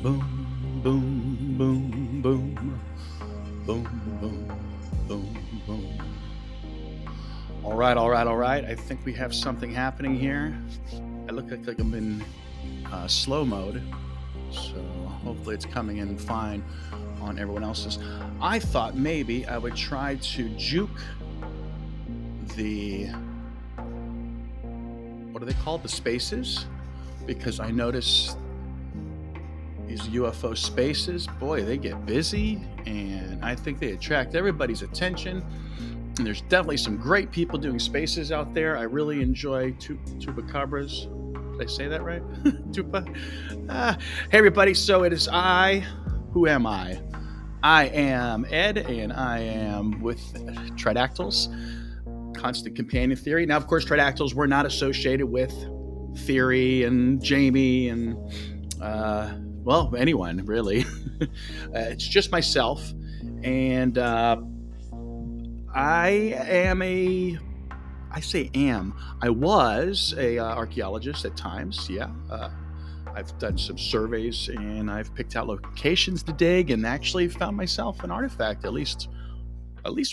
Boom, boom, boom, boom, boom, boom, boom, boom. All right, all right, all right. I think we have something happening here. I look like I'm in slow mode, so hopefully it's coming in fine on everyone else's. I thought maybe I would try to juke the, what are they called? The spaces? Because I noticed these UFO spaces, boy, they get busy, and I think they attract everybody's attention. And there's definitely some great people doing spaces out there. I really enjoy Tupacabras. Did I say that right? Tupa. Hey, everybody. So it is I. Who am I? I am Ed, and I am with Tridactyls, constant companion theory. Now, of course, Tridactyls were not associated with theory and Jamie and well, anyone really. It's just myself, and I was a archaeologist at times. Yeah, I've done some surveys and I've picked out locations to dig, and actually found myself an artifact at least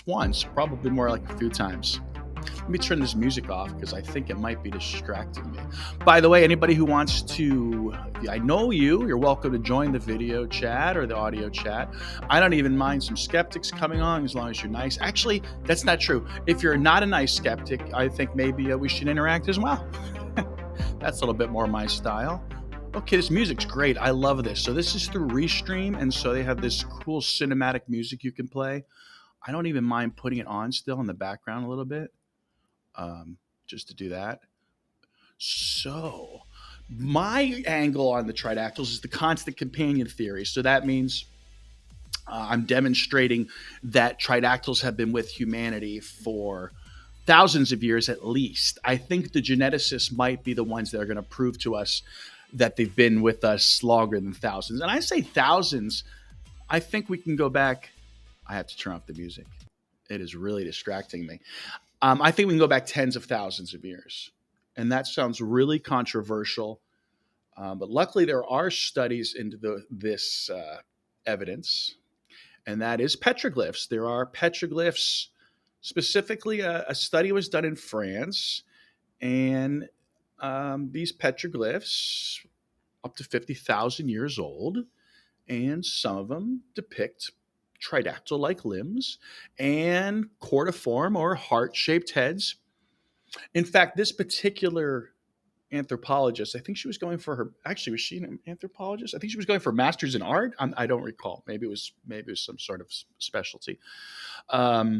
once, probably more like a few times. Let me turn this music off because I think it might be distracting me. By the way, anybody who wants to, I know you're welcome to join the video chat or the audio chat. I don't even mind some skeptics coming on as long as you're nice. Actually, that's not true. If you're not a nice skeptic, I think maybe we should interact as well. That's a little bit more my style. Okay, this music's great. I love this. So this is through Restream, and so they have this cool cinematic music you can play. I don't even mind putting it on still in the background a little bit. Just to do that. So my angle on the Tridactyls is the constant companion theory. So that means I'm demonstrating that Tridactyls have been with humanity for thousands of years at least. I think the geneticists might be the ones that are going to prove to us that they've been with us longer than thousands. And I say thousands, I think we can go back. I have to turn off the music. It is really distracting me. I think we can go back tens of thousands of years. And that sounds really controversial. But luckily, there are studies into this evidence, and that is petroglyphs. There are petroglyphs. Specifically, a study was done in France, and these petroglyphs, up to 50,000 years old, and some of them depict tridactyl-like limbs and cordiform or heart-shaped heads. In fact, this particular anthropologist, I think she was going for her, actually, was she an anthropologist? I think she was going for a master's in art. I don't recall. Maybe it was some sort of specialty. But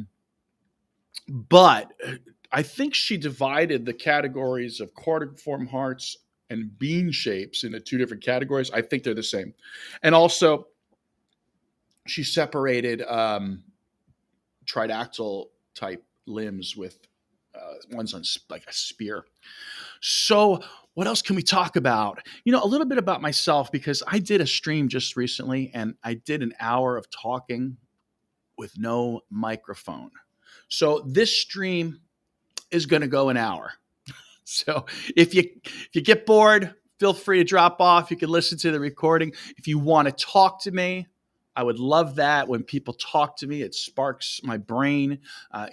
I think she divided the categories of cordiform hearts and bean shapes into two different categories. I think they're the same. And also, she separated tridactyl type limbs with ones on like a spear. So what else can we talk about? A little bit about myself, because I did a stream just recently and I did an hour of talking with no microphone. So this stream is going to go an hour. So if you get bored, feel free to drop off. You can listen to the recording. If you want to talk to me, I would love that. When people talk to me, it sparks my brain.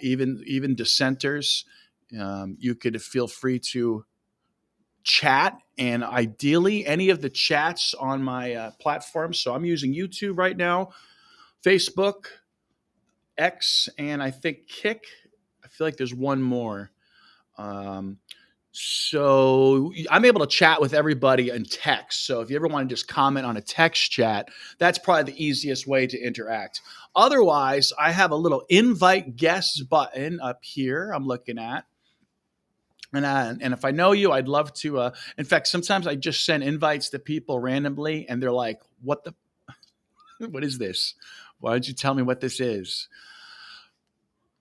Even dissenters, you could feel free to chat, and ideally any of the chats on my platforms. So I'm using YouTube right now, Facebook, X, and I think Kick. I feel like there's one more. So I'm able to chat with everybody in text. So if you ever want to just comment on a text chat, that's probably the easiest way to interact. Otherwise, I have a little invite guests button up here I'm looking at. And if I know you, I'd love to. In fact, sometimes I just send invites to people randomly, and they're like, what is this? Why don't you tell me what this is?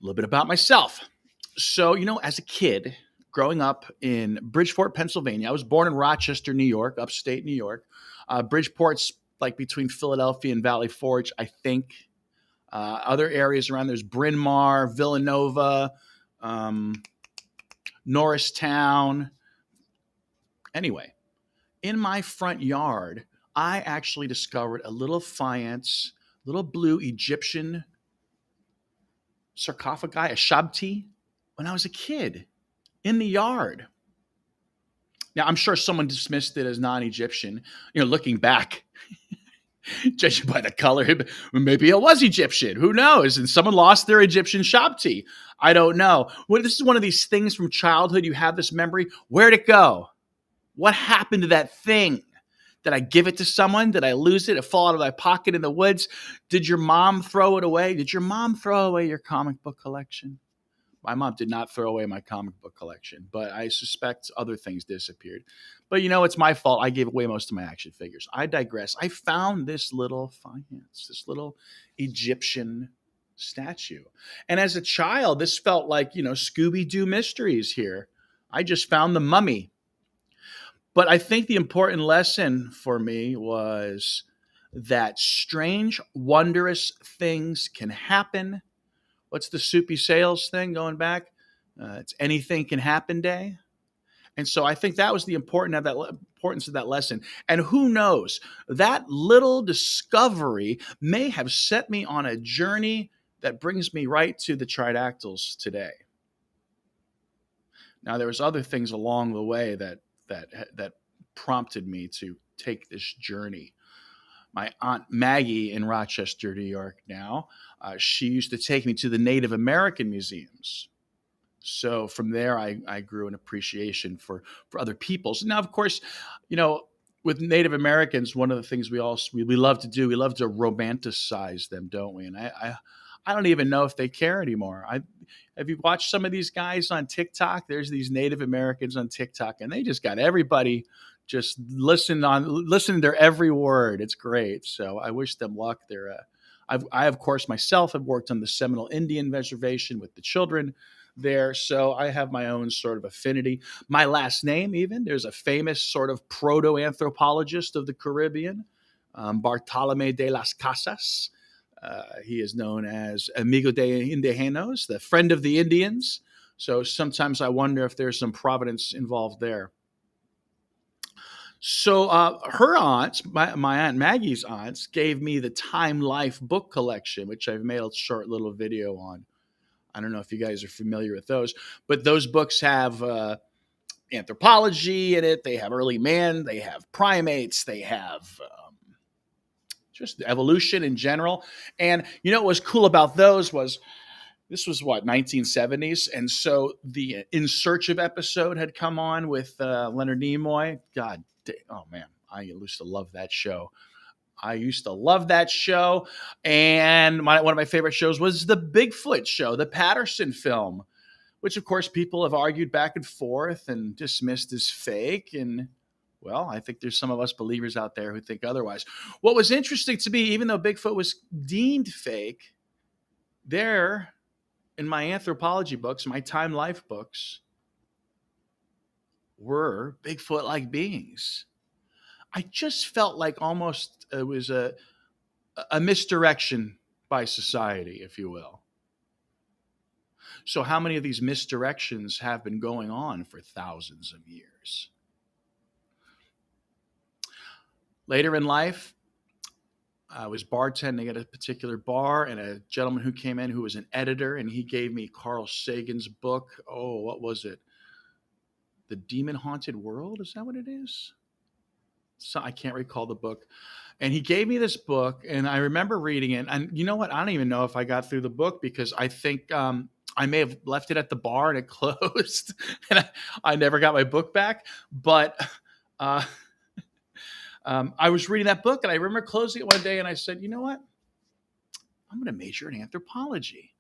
A little bit about myself. So, as a kid, growing up in Bridgeport, Pennsylvania. I was born in Rochester, New York, upstate New York. Bridgeport's like between Philadelphia and Valley Forge, I think. Other areas around there's Bryn Mawr, Villanova, Norristown. Anyway, in my front yard, I actually discovered a little faience, little blue Egyptian sarcophagi, a shabti, when I was a kid in the yard. Now, I'm sure someone dismissed it as non-Egyptian. Looking back, judging by the color, maybe it was Egyptian. Who knows? And someone lost their Egyptian shabti. I don't know. Well, this is one of these things from childhood. You have this memory. Where'd it go? What happened to that thing? Did I give it to someone? Did I lose it? It fall out of my pocket in the woods? Did your mom throw it away? Did your mom throw away your comic book collection? My mom did not throw away my comic book collection, but I suspect other things disappeared. But it's my fault. I gave away most of my action figures. I digress. I found this little faience, this little Egyptian statue. And as a child, this felt like, Scooby Doo mysteries here. I just found the mummy. But I think the important lesson for me was that strange, wondrous things can happen. What's the Soupy Sales thing going back? It's anything can happen day. And so I think that was the importance of that lesson. And who knows, that little discovery may have set me on a journey that brings me right to the Tridactyls today. Now, there was other things along the way that prompted me to take this journey. My Aunt Maggie in Rochester, New York now, she used to take me to the Native American museums. So from there, I grew an appreciation for other peoples. Now, of course, with Native Americans, one of the things we love to do, we love to romanticize them, don't we? And I don't even know if they care anymore. Have you watched some of these guys on TikTok? There's these Native Americans on TikTok, and they just got everybody just listening to their every word. It's great. So I wish them luck. I of course myself have worked on the Seminole Indian Reservation with the children there, so I have my own sort of affinity. My last name, even there's a famous sort of proto-anthropologist of the Caribbean, Bartolome de las Casas. He is known as Amigo de Indigenos, the friend of the Indians. So sometimes I wonder if there's some providence involved there. So her aunts, my Aunt Maggie's aunts, gave me the Time Life book collection, which I've made a short little video on. I don't know if you guys are familiar with those, but those books have anthropology in it. They have early man. They have primates. They have just evolution in general. And what was cool about those was this was 1970s, and so the In Search of episode had come on with Leonard Nimoy. God, oh man, I used to love that show. And one of my favorite shows was the Bigfoot show, the Patterson film, which of course people have argued back and forth and dismissed as fake. And well, I think there's some of us believers out there who think otherwise. What was interesting to me, even though Bigfoot was deemed fake, there in my anthropology books, my Time Life books, were Bigfoot-like beings. I just felt like almost it was a misdirection by society, if you will. So how many of these misdirections have been going on for thousands of years? Later in life, I was bartending at a particular bar, and a gentleman who came in who was an editor, and he gave me Carl Sagan's book. Oh, what was it? The Demon Haunted World? Is that what it is? So I can't recall the book. And he gave me this book, and I remember reading it. And you know what? I don't even know if I got through the book because I think I may have left it at the bar and it closed, and I never got my book back. But I was reading that book, and I remember closing it one day, and I said, you know what? I'm going to major in anthropology.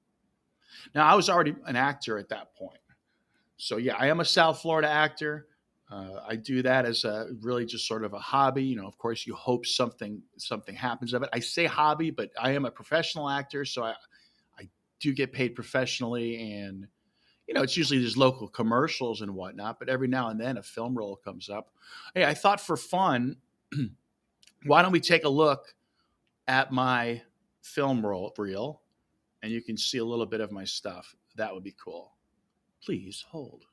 Now, I was already an actor at that point. So, yeah, I am a South Florida actor. I do that as a really just sort of a hobby. Of course, you hope something happens of it. I say hobby, but I am a professional actor, so I do get paid professionally. And, it's usually these local commercials and whatnot, but every now and then a film role comes up. Hey, I thought for fun, why don't we take a look at my film reel, and you can see a little bit of my stuff. That would be cool. Please hold.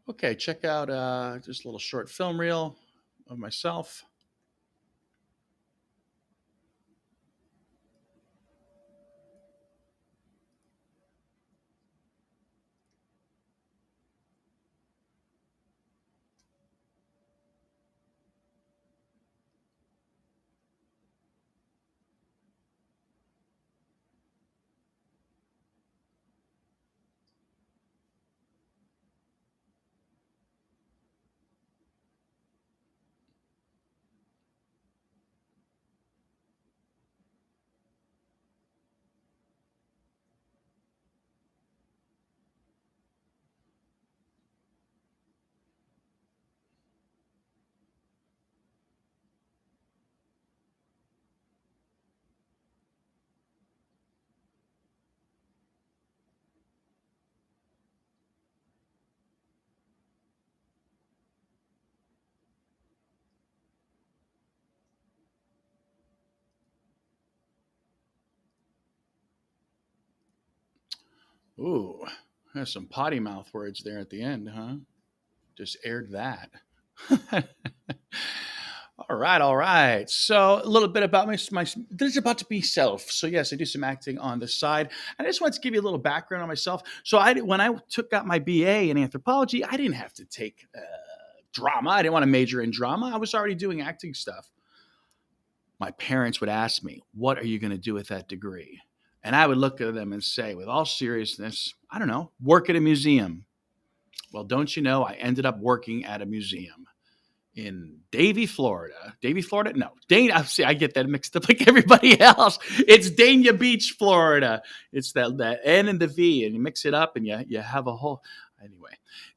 Okay, check out just a little short film reel of myself. Ooh, there's some potty mouth words there at the end, huh? Just aired that. All right, all right. So a little bit about my there's about to be self. So yes, I do some acting on the side. I just wanted to give you a little background on myself. So when I got my BA in anthropology, I didn't have to take drama. I didn't want to major in drama. I was already doing acting stuff. My parents would ask me, "What are you going to do with that degree?" And I would look at them and say, with all seriousness, I don't know, work at a museum. Well, don't you know, I ended up working at a museum in Davie, Florida. Davie, Florida? No, Dana. See, I get that mixed up like everybody else. It's Dania Beach, Florida. It's that N and the V, and you mix it up, and you have a whole. Anyway,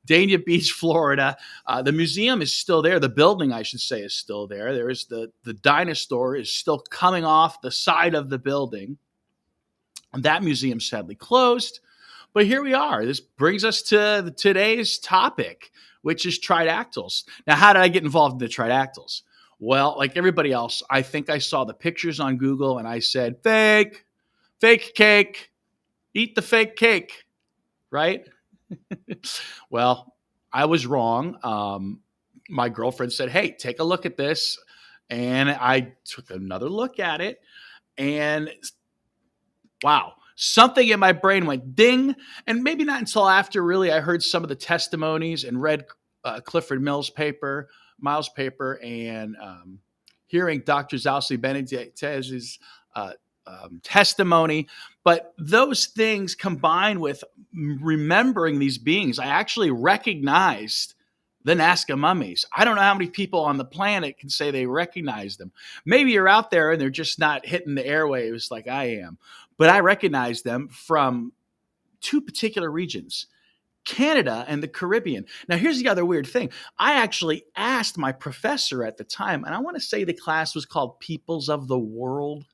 Dania Beach, Florida. The museum is still there. The building, I should say, is still there. There is the dinosaur is still coming off the side of the building. And that museum sadly closed. But here we are. This brings us to today's topic, which is tridactyls. Now, how did I get involved in the tridactyls? Well, like everybody else, I think I saw the pictures on Google and I said, fake, fake cake, eat the fake cake, right? Well, I was wrong. My girlfriend said, hey, take a look at this. And I took another look at it. And wow, something in my brain went ding. And maybe not until after really I heard some of the testimonies and read Clifford Miles' paper, and hearing Dr. Zalsi Benitez's testimony. But those things combined with remembering these beings, I actually recognized the Nazca mummies. I don't know how many people on the planet can say they recognize them. Maybe you're out there and they're just not hitting the airwaves like I am. But I recognize them from two particular regions, Canada and the Caribbean. Now, here's the other weird thing. I actually asked my professor at the time, and I want to say the class was called Peoples of the World.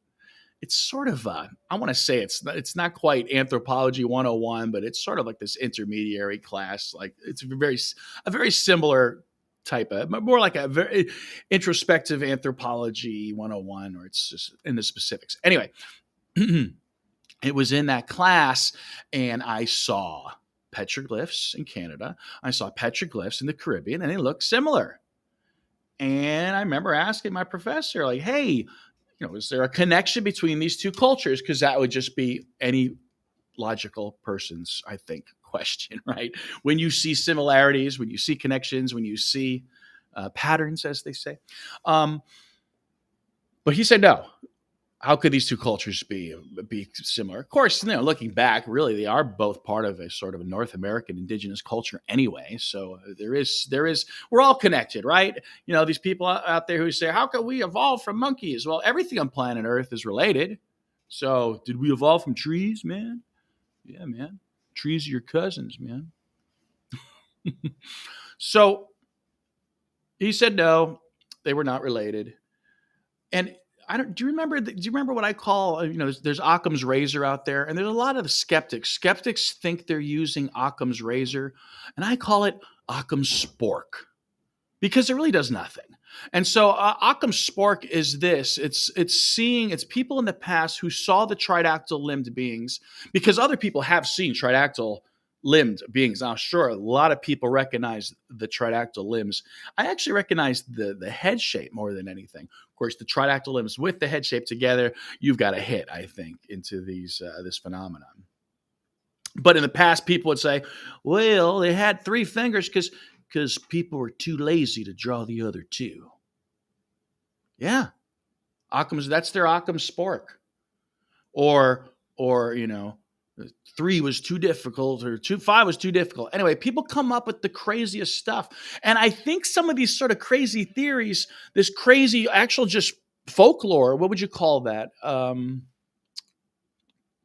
It's sort of I want to say it's not quite anthropology 101, but it's sort of like this intermediary class. Like it's a very similar type of, more like a very introspective anthropology 101, or it's just in the specifics. Anyway, it was in that class, and I saw petroglyphs in Canada. I saw petroglyphs in the Caribbean, and they looked similar. And I remember asking my professor, like, hey, is there a connection between these two cultures? Because that would just be any logical person's, I think, question, right? When you see similarities, when you see connections, when you see patterns, as they say. But he said no. How could these two cultures be similar? Of course, looking back, really, they are both part of a sort of a North American indigenous culture anyway. So we're all connected, right? These people out there who say, how can we evolve from monkeys? Well, everything on planet Earth is related. So did we evolve from trees, man? Yeah, man. Trees are your cousins, man. So he said no, they were not related. And do you remember what I call, there's Occam's razor out there, and there's a lot of skeptics. Skeptics think they're using Occam's razor, and I call it Occam's spork, because it really does nothing. And so Occam's spork is this: it's people in the past who saw the tridactyl limbed beings, because other people have seen tridactyl limbed beings. Now, sure, a lot of people recognize the tridactyl limbs. I actually recognize the head shape more than anything. Of course, the tridactyl limbs with the head shape together, you've got a hit, I think, into this phenomenon. But in the past, people would say, well, they had three fingers because people were too lazy to draw the other two. Yeah. That's their Occam's spork. Or three was too difficult, or five was too difficult. Anyway, people come up with the craziest stuff. And I think some of these sort of crazy theories, this crazy actual just folklore, what would you call that? I'm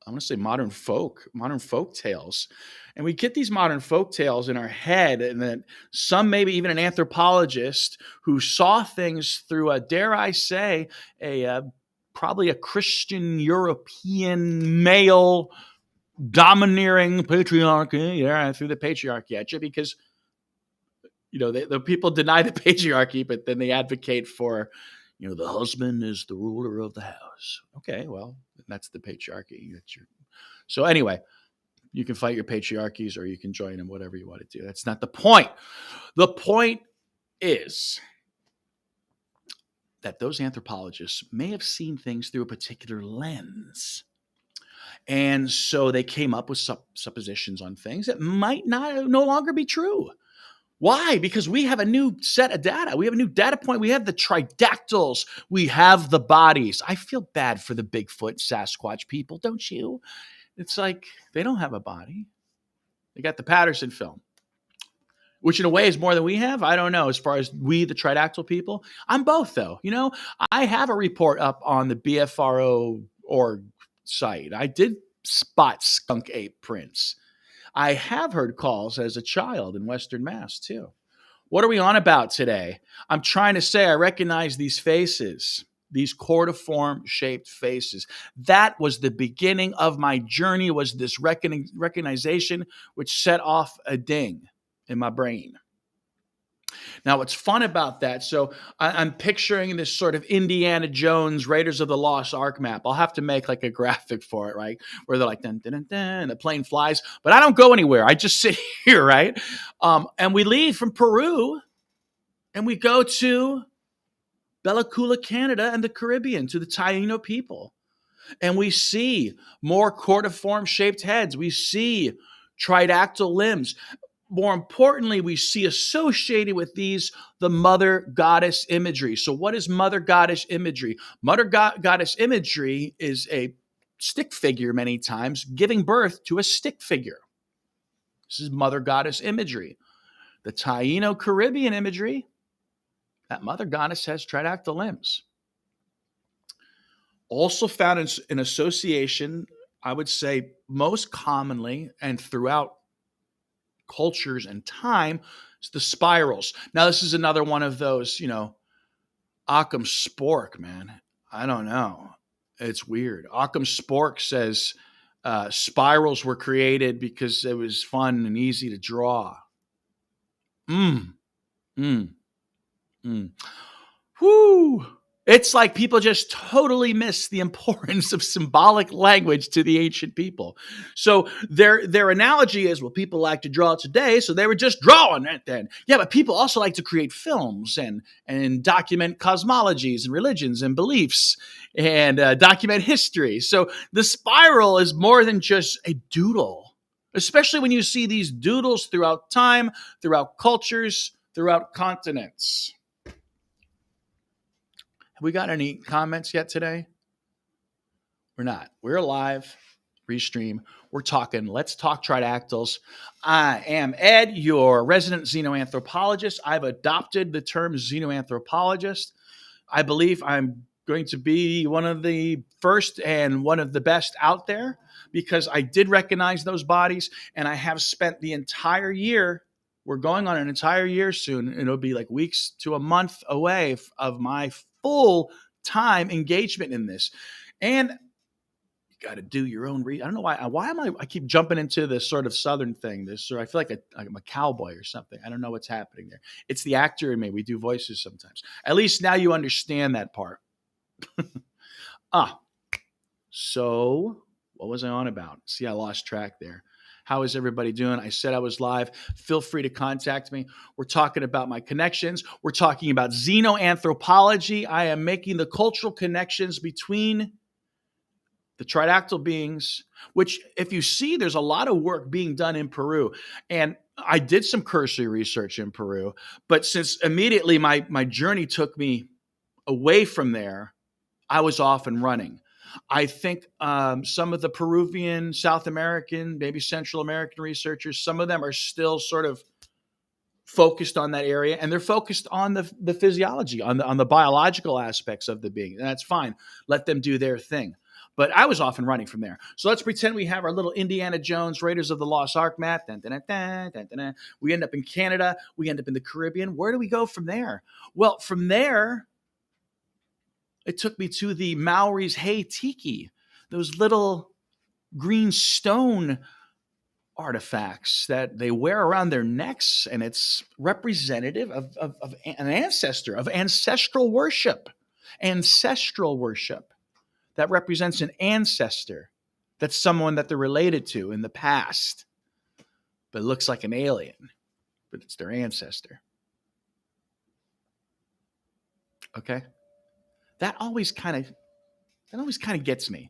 going to say modern folk tales. And we get these modern folk tales in our head, and then some, maybe even an anthropologist who saw things through dare I say, probably a Christian European male domineering patriarchy, through the patriarchy at you, because the people deny the patriarchy, but then they advocate for the husband is the ruler of the house. Okay, well, that's the patriarchy. So anyway, you can fight your patriarchies or you can join them, whatever you want to do. That's not the point. The point is that those anthropologists may have seen things through a particular lens. And so they came up with suppositions on things that might no longer be true. Why? Because we have a new set of data. We have a new data point. We have the tridactyls. We have the bodies. I feel bad for the Bigfoot Sasquatch people, don't you? It's like they don't have a body. They got the Patterson film, which in a way is more than we have. I don't know. As far as we, the tridactyl people, I'm both, though. I have a report up on the BFRO.org site. I did spot skunk ape prints. I have heard calls as a child in Western Mass, too. What are we on about today? I'm trying to say I recognize these faces, these cordiform shaped faces. That was the beginning of my journey, was this recognition, which set off a ding in my brain. Now, what's fun about that, so I'm picturing this sort of Indiana Jones, Raiders of the Lost Ark map. I'll have to make like a graphic for it, right? Where they're like, dun, dun, dun, dun, the plane flies, but I don't go anywhere. I just sit here, right? And we leave from Peru and we go to Bella Coola, Canada, and the Caribbean, to the Taino people. And we see more cordiform shaped heads. We see tridactyl limbs. More importantly, we see associated with these the mother goddess imagery. So what is mother goddess imagery? Mother goddess imagery is a stick figure many times giving birth to a stick figure. This is mother goddess imagery. The Taino Caribbean imagery, that mother goddess has tridactyl limbs. Also found in association, I would say most commonly and throughout cultures and time, is the spirals. Now, this is another one of those, Occam's spork, man. I don't know. It's weird. Occam's spork says spirals were created because it was fun and easy to draw. Whoo! It's like people just totally miss the importance of symbolic language to the ancient people. So their analogy is, well, people like to draw today, so they were just drawing it then. Yeah, but people also like to create films and document cosmologies and religions and beliefs and document history. So the spiral is more than just a doodle, especially when you see these doodles throughout time, throughout cultures, throughout continents. We got any comments yet today? We're not. We're live, restream. We're talking. Let's talk tridactyls. I am Ed, your resident xenoanthropologist. I've adopted the term xenoanthropologist. I believe I'm going to be one of the first and one of the best out there because I did recognize those bodies, and I have spent the entire year. We're going on an entire year soon. It'll be like weeks to a month away of my full time engagement in this. And you got to do your own research. I don't know why I keep jumping into this sort of Southern thing. I feel like I'm a cowboy or something. I don't know what's happening there. It's the actor in me. We do voices sometimes. At least now you understand that part. So what was I on about? See, I lost track there. How is everybody doing? I said I was live. Feel free to contact me. We're talking about my connections. We're talking about xenoanthropology. I am making the cultural connections between the tridactyl beings, which, if you see, there's a lot of work being done in Peru. And I did some cursory research in Peru, but since immediately my journey took me away from there, I was off and running. I think some of the Peruvian, South American, maybe Central American researchers, some of them are still sort of focused on that area, and they're focused on the physiology, on the biological aspects of the being, and that's fine. Let them do their thing. But I was off and running from there. So let's pretend we have our little Indiana Jones Raiders of the Lost Ark map. Dun, dun, dun, dun, dun, dun. We end up in Canada. We end up in the Caribbean. Where do we go from there? Well, from there, it took me to the Maori's Hei Tiki, those little green stone artifacts that they wear around their necks, and it's representative of an ancestor, of ancestral worship. Ancestral worship that represents an ancestor. That's someone that they're related to in the past, but looks like an alien, but it's their ancestor. Okay? That always kind of gets me.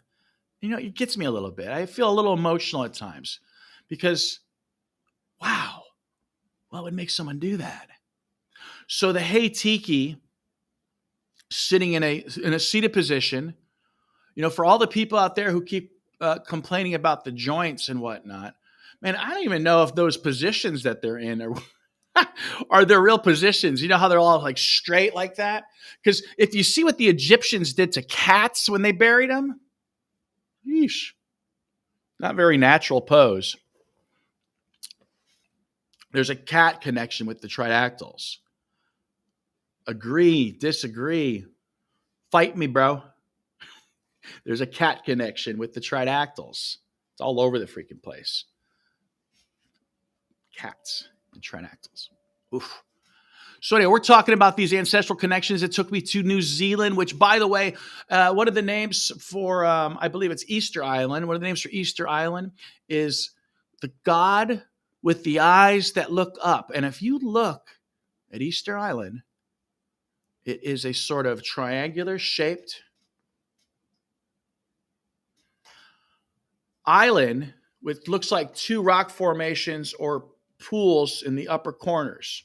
It gets me a little bit. I feel a little emotional at times because, wow, what would make someone do that? So the Hei Tiki, sitting in a seated position, for all the people out there who keep complaining about the joints and whatnot, man, I don't even know if those positions that they're in are their real positions. You know how they're all like straight like that? Because if you see what the Egyptians did to cats when they buried them, yeesh, not very natural pose. There's a cat connection with the Tridactyls. Agree, disagree, fight me, bro. There's a cat connection with the Tridactyls. It's all over the freaking place. Cats and Tridactyls. Oof. So anyway, we're talking about these ancestral connections. It took me to New Zealand, which, by the way, one of the names for, I believe it's Easter Island. One of the names for Easter Island is the god with the eyes that look up. And if you look at Easter Island, it is a sort of triangular shaped island with looks like two rock formations or pools in the upper corners.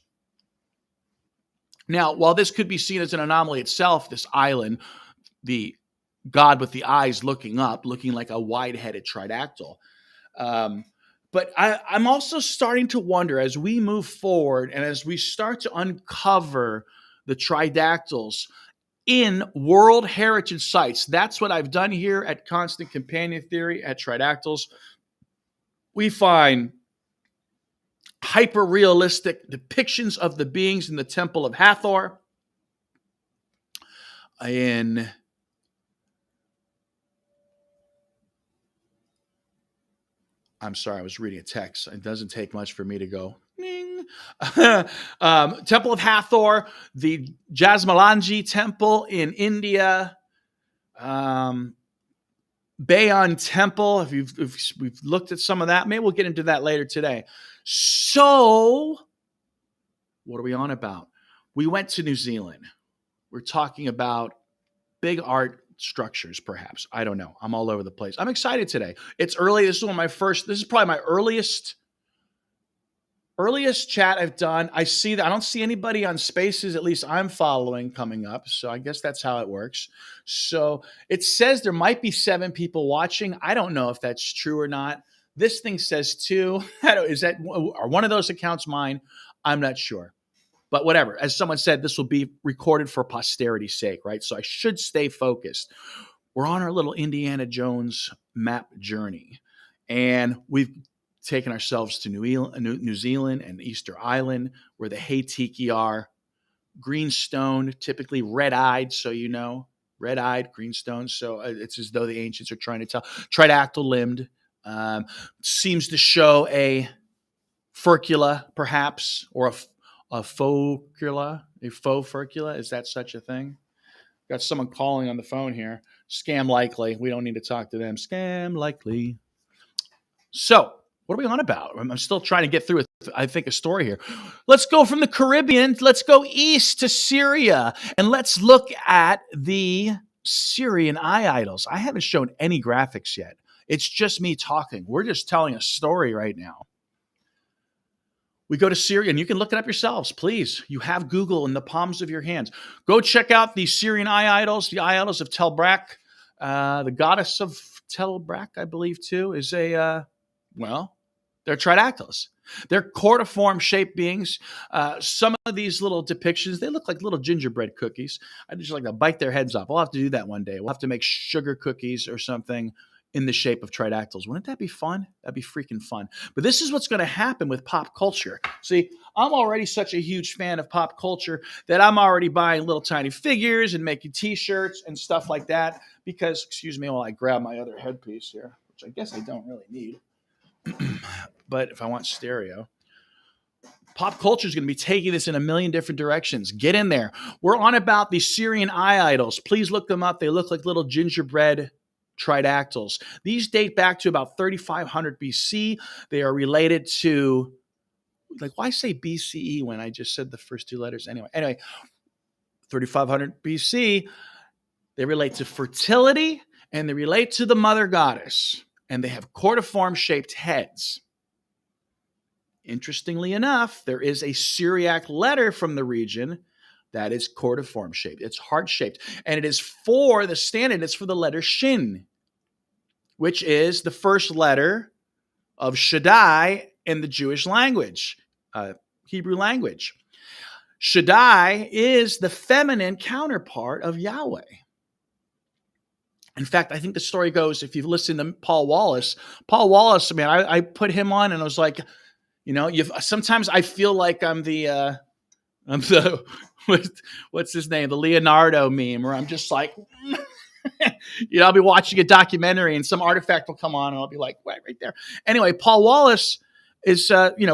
Now, while this could be seen as an anomaly itself, this island, the god with the eyes looking up, looking like a wide-headed tridactyl. But I'm also starting to wonder, as we move forward and as we start to uncover the tridactyls in World Heritage Sites, that's what I've done here at Constant Companion Theory at Tridactyls. We find hyper-realistic depictions of the beings in the Temple of Hathor. I'm sorry, I was reading a text. It doesn't take much for me to go, ning. Temple of Hathor, the Jasmalanji Temple in India, Bayon Temple. If we've looked at some of that, maybe we'll get into that later today. So, what are we on about? We went to New Zealand. We're talking about big art structures, perhaps. I don't know. I'm all over the place. I'm excited today. It's early. This is probably my earliest chat I've done. I don't see anybody on Spaces, at least I'm following, coming up. So I guess that's how it works. So it says there might be 7 people watching. I don't know if that's true or not. This thing says 2. Are one of those accounts mine? I'm not sure. But whatever. As someone said, this will be recorded for posterity's sake, right? So I should stay focused. We're on our little Indiana Jones map journey. And we've taken ourselves to New Zealand and Easter Island, where the Hei Tiki are. Green stone, typically red-eyed, so you know. Red-eyed, green stone. So it's as though the ancients are trying to tell. Tridactyl-limbed. Seems to show a furcula, perhaps, or a focula. A faux furcula. Is that such a thing? Got someone calling on the phone here. Scam likely. We don't need to talk to them. Scam likely. So, What are we on about? I'm still trying to get through, I think, a story here. Let's go from the Caribbean. Let's go east to Syria. And let's look at the Syrian eye idols. I haven't shown any graphics yet. It's just me talking. We're just telling a story right now. We go to Syria, and you can look it up yourselves, please. You have Google in the palms of your hands. Go check out the Syrian eye idols, the eye idols of Tel Brak. The goddess of Tel Brak, I believe, too, is they're Tridactyls. They're cordiform shaped beings. Some of these little depictions, they look like little gingerbread cookies. I'd just like to bite their heads off. We'll have to do that one day. We'll have to make sugar cookies or something in the shape of Tridactyls. Wouldn't that be fun? That'd be freaking fun. But this is what's going to happen with pop culture. See, I'm already such a huge fan of pop culture that I'm already buying little tiny figures and making t-shirts and stuff like that because, excuse me while I grab my other headpiece here, which I guess I don't really need. But if I want stereo, pop culture is going to be taking this in a million different directions. Get in there. We're on about the Syrian eye idols. Please look them up. They look like little gingerbread Tridactyls. These date back to about 3500 BC. They are related to, like, why say BCE when I just said the first two letters? Anyway, 3500 BC. They relate to fertility and they relate to the mother goddess. And they have cordiform shaped heads. Interestingly enough, there is a Syriac letter from the region that is cordiform shaped. It's heart shaped. And it is for the standard, it's for the letter Shin, which is the first letter of Shaddai in the Jewish language, Hebrew language. Shaddai is the feminine counterpart of Yahweh. In fact, I think the story goes, if you've listened to Paul Wallace, man, I put him on and I was like, sometimes I feel like I'm the what's his name? The Leonardo meme, where I'm just like, I'll be watching a documentary and some artifact will come on and I'll be like, right there. Anyway, Paul Wallace is,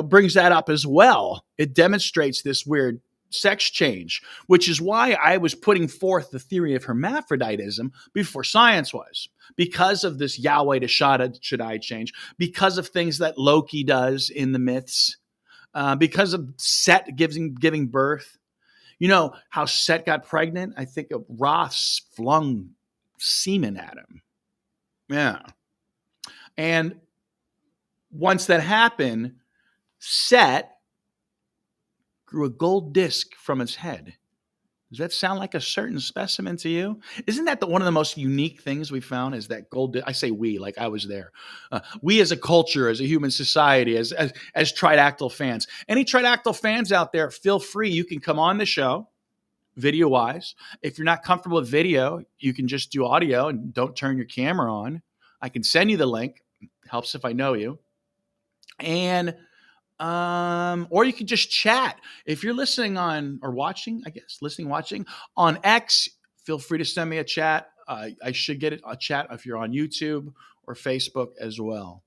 brings that up as well. It demonstrates this weird sex change, which is why I was putting forth the theory of hermaphroditism before science was, because of this Yahweh to Shaddai change, because of things that Loki does in the myths, because of Set giving birth. You know how Set got pregnant? I think Ra flung semen at him. Yeah. And once that happened, Set grew a gold disc from its head. Does that sound like a certain specimen to you? Isn't that one of the most unique things we found is that gold disc? I say we, like I was there. We as a culture, as a human society, as Tridactyl fans. Any Tridactyl fans out there, feel free. You can come on the show, video-wise. If you're not comfortable with video, you can just do audio and don't turn your camera on. I can send you the link. It helps if I know you. And or you can just chat. If you're listening on or watching, watching on X, feel free to send me a chat. I should get a chat if you're on YouTube or Facebook as well.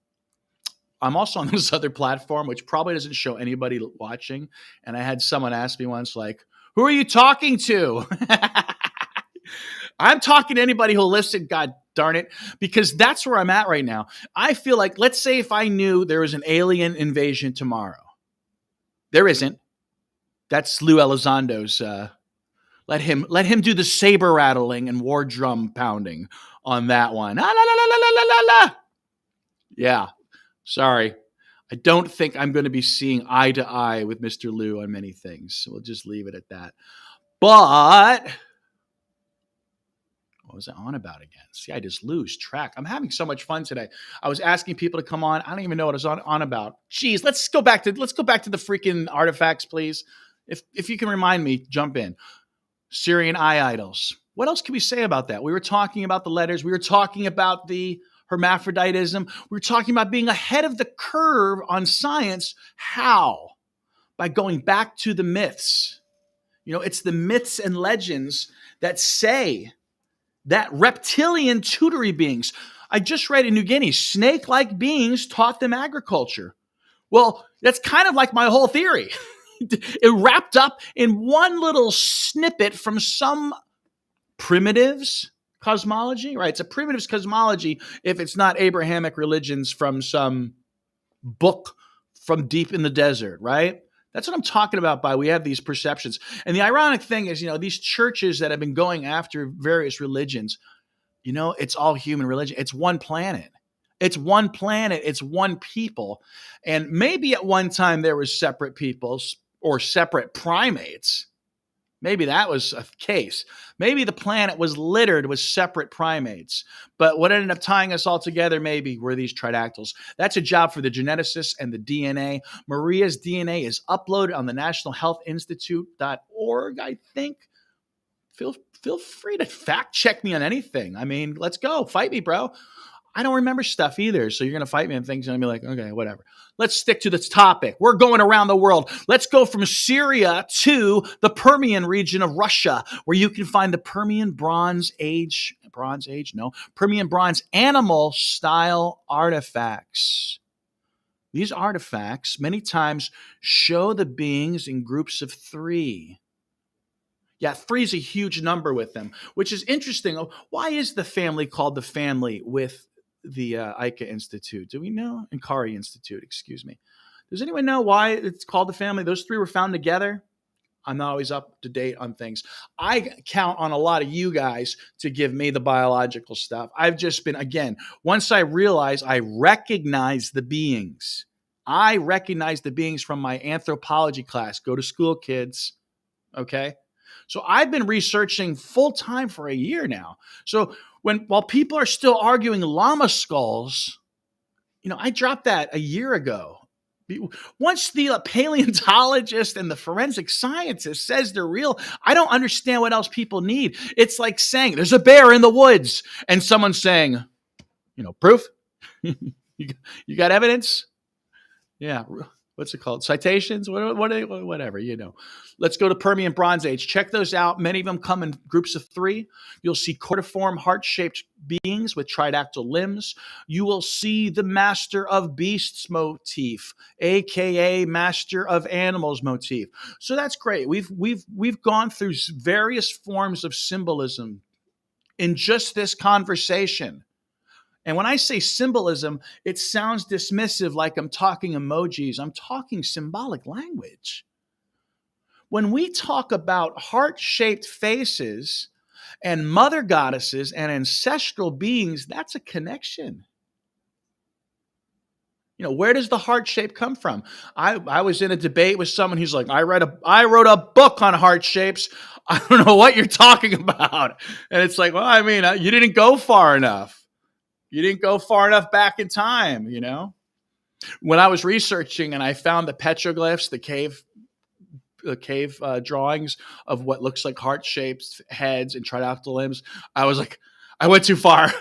I'm also on this other platform, which probably doesn't show anybody watching. And I had someone ask me once, like, who are you talking to? I'm talking to anybody who'll listen, God darn it, because that's where I'm at right now. I feel like, let's say if I knew there was an alien invasion tomorrow. There isn't. That's Lou Elizondo's. Let him do the saber rattling and war drum pounding on that one. Ah, la, la, la, la, la, la, la. Yeah, sorry. I don't think I'm going to be seeing eye to eye with Mr. Lou on many things. So we'll just leave it at that. But what was I on about again? See, I just lose track. I'm having so much fun today. I was asking people to come on. I don't even know what I was on about. Jeez, let's go back to the freaking artifacts, please. If you can remind me, jump in. Syrian eye idols. What else can we say about that? We were talking about the letters. We were talking about the hermaphroditism. We were talking about being ahead of the curve on science. How? By going back to the myths. It's the myths and legends that say that reptilian tutory beings. I just read in New Guinea, snake-like beings taught them agriculture. Well, that's kind of like my whole theory. It wrapped up in one little snippet from some primitives cosmology, right? It's a primitives cosmology if it's not Abrahamic religions from some book from deep in the desert, right? That's what I'm talking about by we have these perceptions. And the ironic thing is, these churches that have been going after various religions, it's all human religion. It's one planet. It's one planet. It's one people. And maybe at one time there was separate peoples or separate primates. Maybe that was a case. Maybe the planet was littered with separate primates. But what ended up tying us all together maybe were these tridactyls. That's a job for the geneticists and the DNA. Maria's DNA is uploaded on the National Health Institute.org, I think. Feel free to fact check me on anything. I mean, let's go. Fight me, bro. I don't remember stuff either. So you're going to fight me and things. And I'm going to be like, okay, whatever. Let's stick to this topic. We're going around the world. Let's go from Syria to the Permian region of Russia, where you can find the Permian Bronze Age, Permian Bronze animal style artifacts. These artifacts many times show the beings in groups of 3. Yeah, 3 is a huge number with them, which is interesting. Why is the family called the family with the Ica Institute? Do we know? Inkari Institute, excuse me. Does anyone know why it's called the family? Those 3 were found together. I'm not always up to date on things. I count on a lot of you guys to give me the biological stuff. I've just been, again, once I realize I recognize the beings. I recognize the beings from my anthropology class. Go to school, kids. Okay? So I've been researching full time for a year now. So while people are still arguing llama skulls, I dropped that a year ago. Once the paleontologist and the forensic scientist says they're real, I don't understand what else people need. It's like saying there's a bear in the woods and someone's saying, proof? You got evidence? Yeah. What's it called? Citations? Whatever, Let's go to Permian Bronze Age. Check those out. Many of them come in groups of 3. You'll see cordiform, heart-shaped beings with tridactyl limbs. You will see the Master of Beasts motif, aka Master of Animals motif. So that's great. We've gone through various forms of symbolism in just this conversation. And when I say symbolism, it sounds dismissive, like I'm talking emojis. I'm talking symbolic language. When we talk about heart-shaped faces and mother goddesses and ancestral beings, that's a connection. Where does the heart shape come from? I was in a debate with someone who's like, I wrote a book on heart shapes. I don't know what you're talking about. And it's like, well, I mean, you didn't go far enough. You didn't go far enough back in time, When I was researching and I found the petroglyphs, the cave drawings of what looks like heart-shaped heads and tridactyl limbs, I was like, I went too far.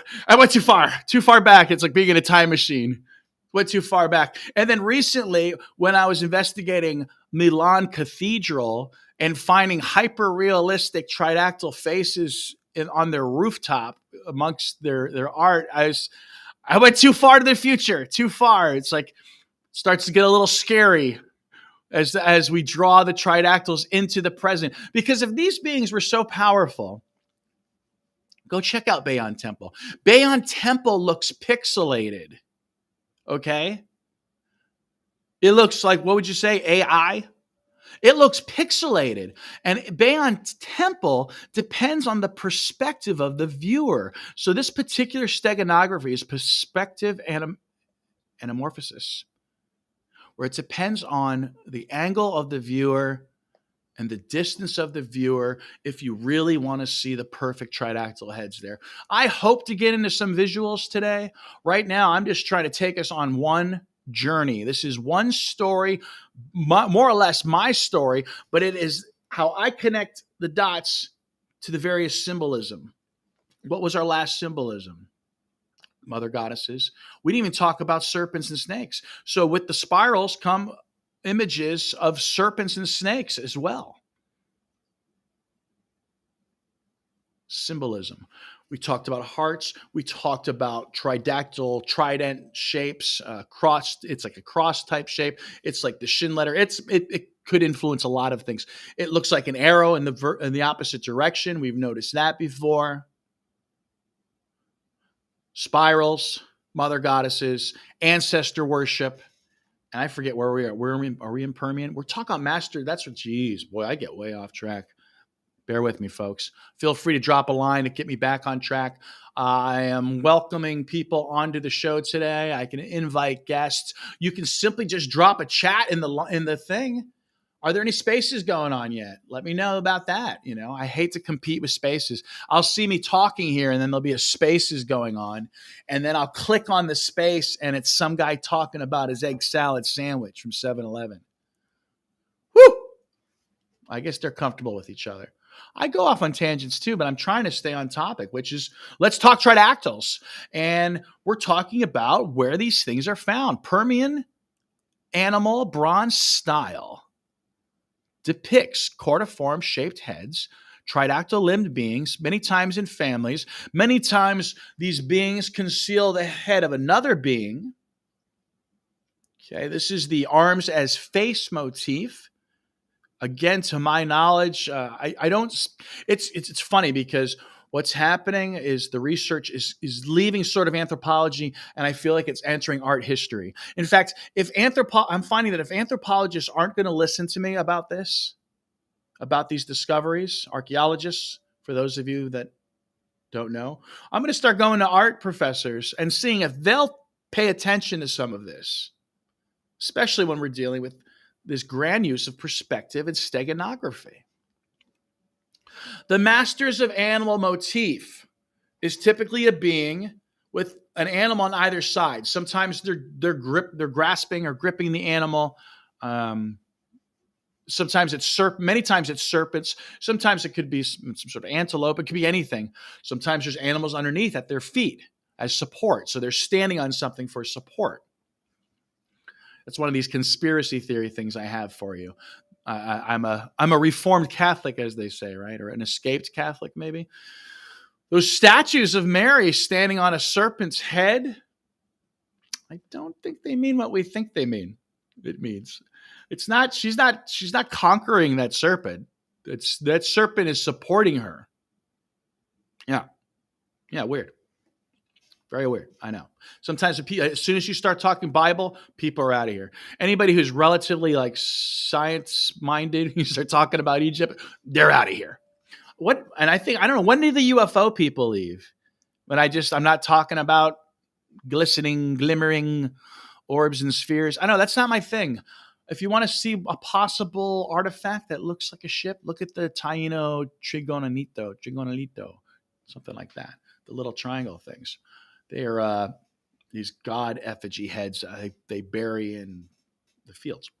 Too far back. It's like being in a time machine. Went too far back. And then recently, when I was investigating Milan Cathedral and finding hyper-realistic tridactyl faces on their rooftop amongst their art, I went too far to the future, too far. It's like starts to get a little scary as we draw the tridactyls into the present. Because if these beings were so powerful, go check out Bayon Temple. Bayon Temple looks pixelated, okay? It looks like, what would you say, AI? It looks pixelated. And Bayon Temple depends on the perspective of the viewer. So this particular steganography is perspective anamorphosis, where it depends on the angle of the viewer and the distance of the viewer if you really want to see the perfect tridactyl heads there. I hope to get into some visuals today. Right now, I'm just trying to take us on one journey. This is one story, more or less my story, but it is how I connect the dots to the various symbolism. What was our last symbolism? Mother goddesses. We didn't even talk about serpents and snakes. So with the spirals come images of serpents and snakes as well. Symbolism. We talked about hearts. We talked about tridactyl, trident shapes, cross. It's like a cross type shape. It's like the shin letter. It could influence a lot of things. It looks like an arrow in the opposite direction. We've noticed that before. Spirals, mother goddesses, ancestor worship. And I forget where we are. Are we in Permian? We're talking about master. That's what, geez, boy, I get way off track. Bear with me, folks. Feel free to drop a line to get me back on track. I am welcoming people onto the show today. I can invite guests. You can simply just drop a chat in the thing. Are there any spaces going on yet? Let me know about that. I hate to compete with spaces. I'll see me talking here, and then there'll be a spaces going on, and then I'll click on the space, and it's some guy talking about his egg salad sandwich from 7-Eleven. Woo! I guess they're comfortable with each other. I go off on tangents too, but I'm trying to stay on topic, which is, let's talk tridactyls. And we're talking about where these things are found. Permian animal bronze style depicts cordiform shaped heads, tridactyl limbed beings, many times in families. Many times these beings conceal the head of another being. Okay, this is the arms as face motif. Again, to my knowledge, I don't. It's funny because what's happening is the research is leaving sort of anthropology, and I feel like it's entering art history. In fact, I'm finding that if anthropologists aren't going to listen to me about this, about these discoveries, archaeologists, for those of you that don't know, I'm going to start going to art professors and seeing if they'll pay attention to some of this, especially when we're dealing with this grand use of perspective and steganography. The masters of animal motif is typically a being with an animal on either side. Sometimes they're grasping or gripping the animal. Sometimes it's many times it's serpents. Sometimes it could be some sort of antelope. It could be anything. Sometimes there's animals underneath at their feet as support. So they're standing on something for support. That's one of these conspiracy theory things I have for you. I'm a Reformed Catholic, as they say, right? Or an escaped Catholic, maybe. Those statues of Mary standing on a serpent's head, I don't think they mean what we think they mean. It means it's not. She's not conquering that serpent. That serpent is supporting her. Yeah, weird. Very weird. I know. Sometimes as soon as you start talking Bible, people are out of here. Anybody who's relatively like science-minded, you start talking about Egypt, they're out of here. I don't know, when did the UFO people leave? But I'm not talking about glistening, glimmering orbs and spheres. I know that's not my thing. If you want to see a possible artifact that looks like a ship, look at the Taino Trigonolito, something like that. The little triangle things. They are these god effigy heads they bury in the fields.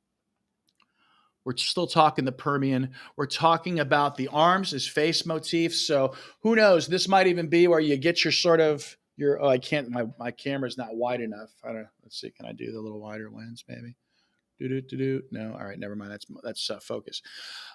We're still talking the Permian. We're talking about the arms as face motifs. So who knows? This might even be where you get I can't. My camera's not wide enough. Let's see. Can I do the little wider lens? Maybe. No. All right. Never mind. That's focus.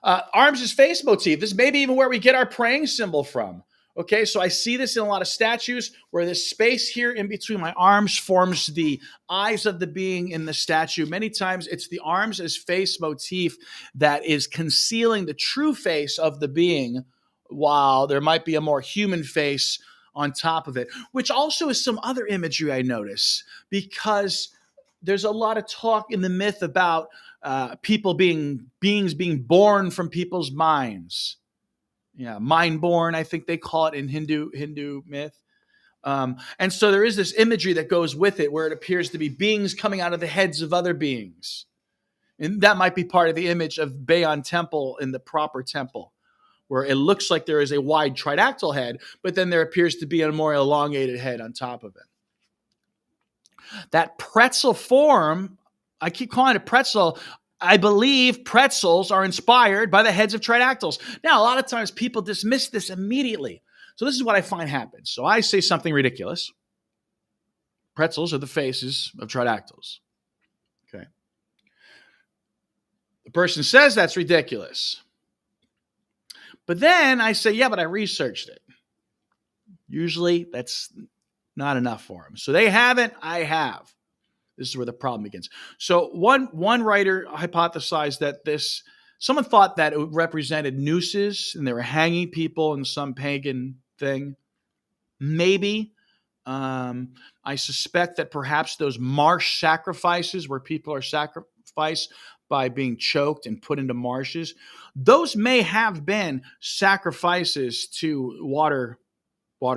Arms as face motif. This may be even where we get our praying symbol from. Okay, so I see this in a lot of statues where this space here in between my arms forms the eyes of the being in the statue. Many times it's the arms as face motif that is concealing the true face of the being, while there might be a more human face on top of it, which also is some other imagery I notice, because there's a lot of talk in the myth about beings being born from people's minds. Yeah, mind-born, I think they call it in Hindu myth. And so there is this imagery that goes with it where it appears to be beings coming out of the heads of other beings. And that might be part of the image of Bayon Temple in the proper temple, where it looks like there is a wide tridactyl head, but then there appears to be a more elongated head on top of it. That pretzel form, I keep calling it pretzel. I believe pretzels are inspired by the heads of tridactyls. Now, a lot of times people dismiss this immediately. So this is what I find happens. So I say something ridiculous. Pretzels are the faces of tridactyls. Okay. The person says that's ridiculous. But then I say, yeah, but I researched it. Usually that's not enough for them. So they haven't, I have. This is where the problem begins. So one writer hypothesized that someone thought that it represented nooses and they were hanging people in some pagan thing. Maybe, Um, I suspect that perhaps those marsh sacrifices where people are sacrificed by being choked and put into marshes, those may have been sacrifices to water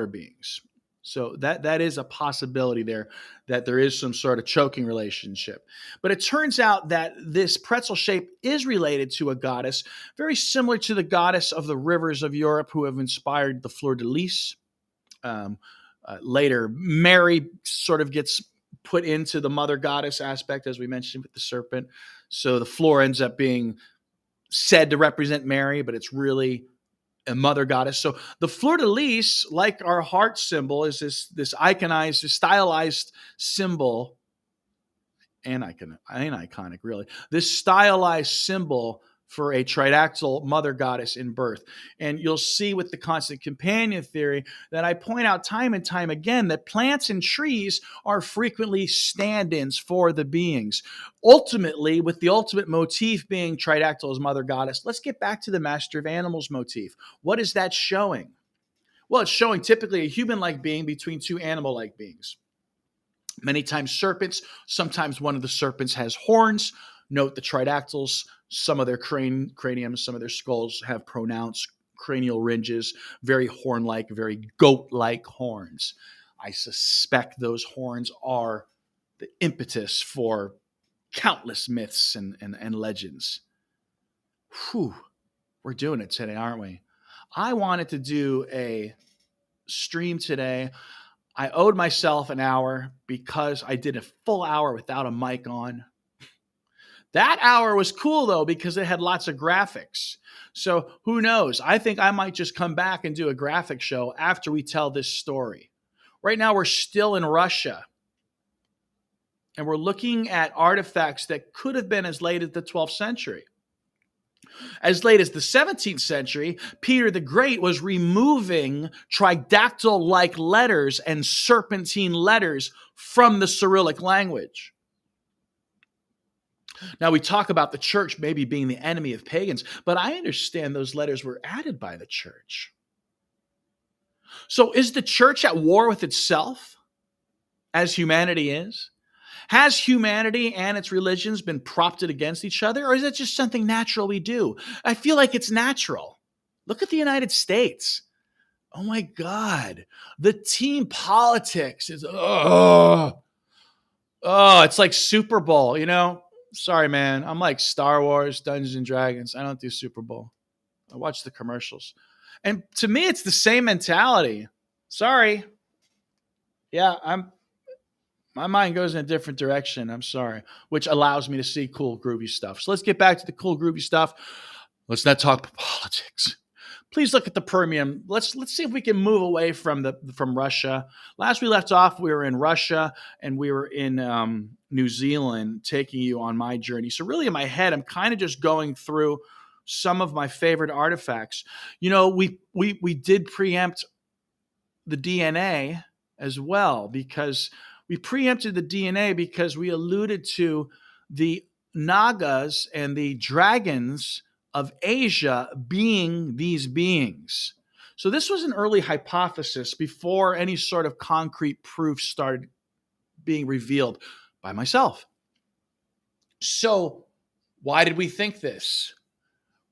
beings. So that is a possibility there, that there is some sort of choking relationship. But it turns out that this pretzel shape is related to a goddess very similar to the goddess of the rivers of Europe who have inspired the fleur de lis. Um, Later, Mary sort of gets put into the mother goddess aspect, as we mentioned with the serpent. So the floor ends up being said to represent Mary, but it's really a mother goddess. So the fleur de lis, like our heart symbol, is this iconized, this stylized symbol, and iconic, really. This stylized symbol for a tridactyl mother goddess in birth. And you'll see with the constant companion theory that I point out time and time again that plants and trees are frequently stand-ins for the beings. Ultimately, with the ultimate motif being tridactyl as mother goddess, let's get back to the master of animals motif. What is that showing? Well, it's showing typically a human-like being between two animal-like beings. Many times serpents, sometimes one of the serpents has horns. Note the tridactyls, some of their craniums, some of their skulls have pronounced cranial ridges, very horn-like, very goat-like horns. I suspect those horns are the impetus for countless myths and legends. Whew, we're doing it today, aren't we? I wanted to do a stream today. I owed myself an hour because I did a full hour without a mic on. That hour was cool though because it had lots of graphics. So who knows? I think I might just come back and do a graphic show after we tell this story. Right now we're still in Russia. And we're looking at artifacts that could have been as late as the 12th century. As late as the 17th century, Peter the Great was removing tridactyl-like letters and serpentine letters from the Cyrillic language. Now, we talk about the church maybe being the enemy of pagans, but I understand those letters were added by the church. So is the church at war with itself, as humanity is? Has humanity and its religions been propped against each other, or is it just something natural we do? I feel like it's natural. Look at the United States. Oh my God. The team politics is, it's like Super Bowl, you know? Sorry, man. I'm like Star Wars, Dungeons and Dragons. I don't do Super Bowl. I watch the commercials. And to me, it's the same mentality. Sorry. Yeah, my mind goes in a different direction. I'm sorry, which allows me to see cool, groovy stuff. So let's get back to the cool, groovy stuff. Let's not talk politics. Please look at the Permian. Let's see if we can move away from Russia. Last we left off, we were in Russia and we were in New Zealand, taking you on my journey. So really, in my head, I'm kind of just going through some of my favorite artifacts. You know, we did preempt the DNA as well because we preempted the DNA because we alluded to the Nagas and the dragons of Asia being these beings. So this was an early hypothesis before any sort of concrete proof started being revealed by myself. So why did we think this?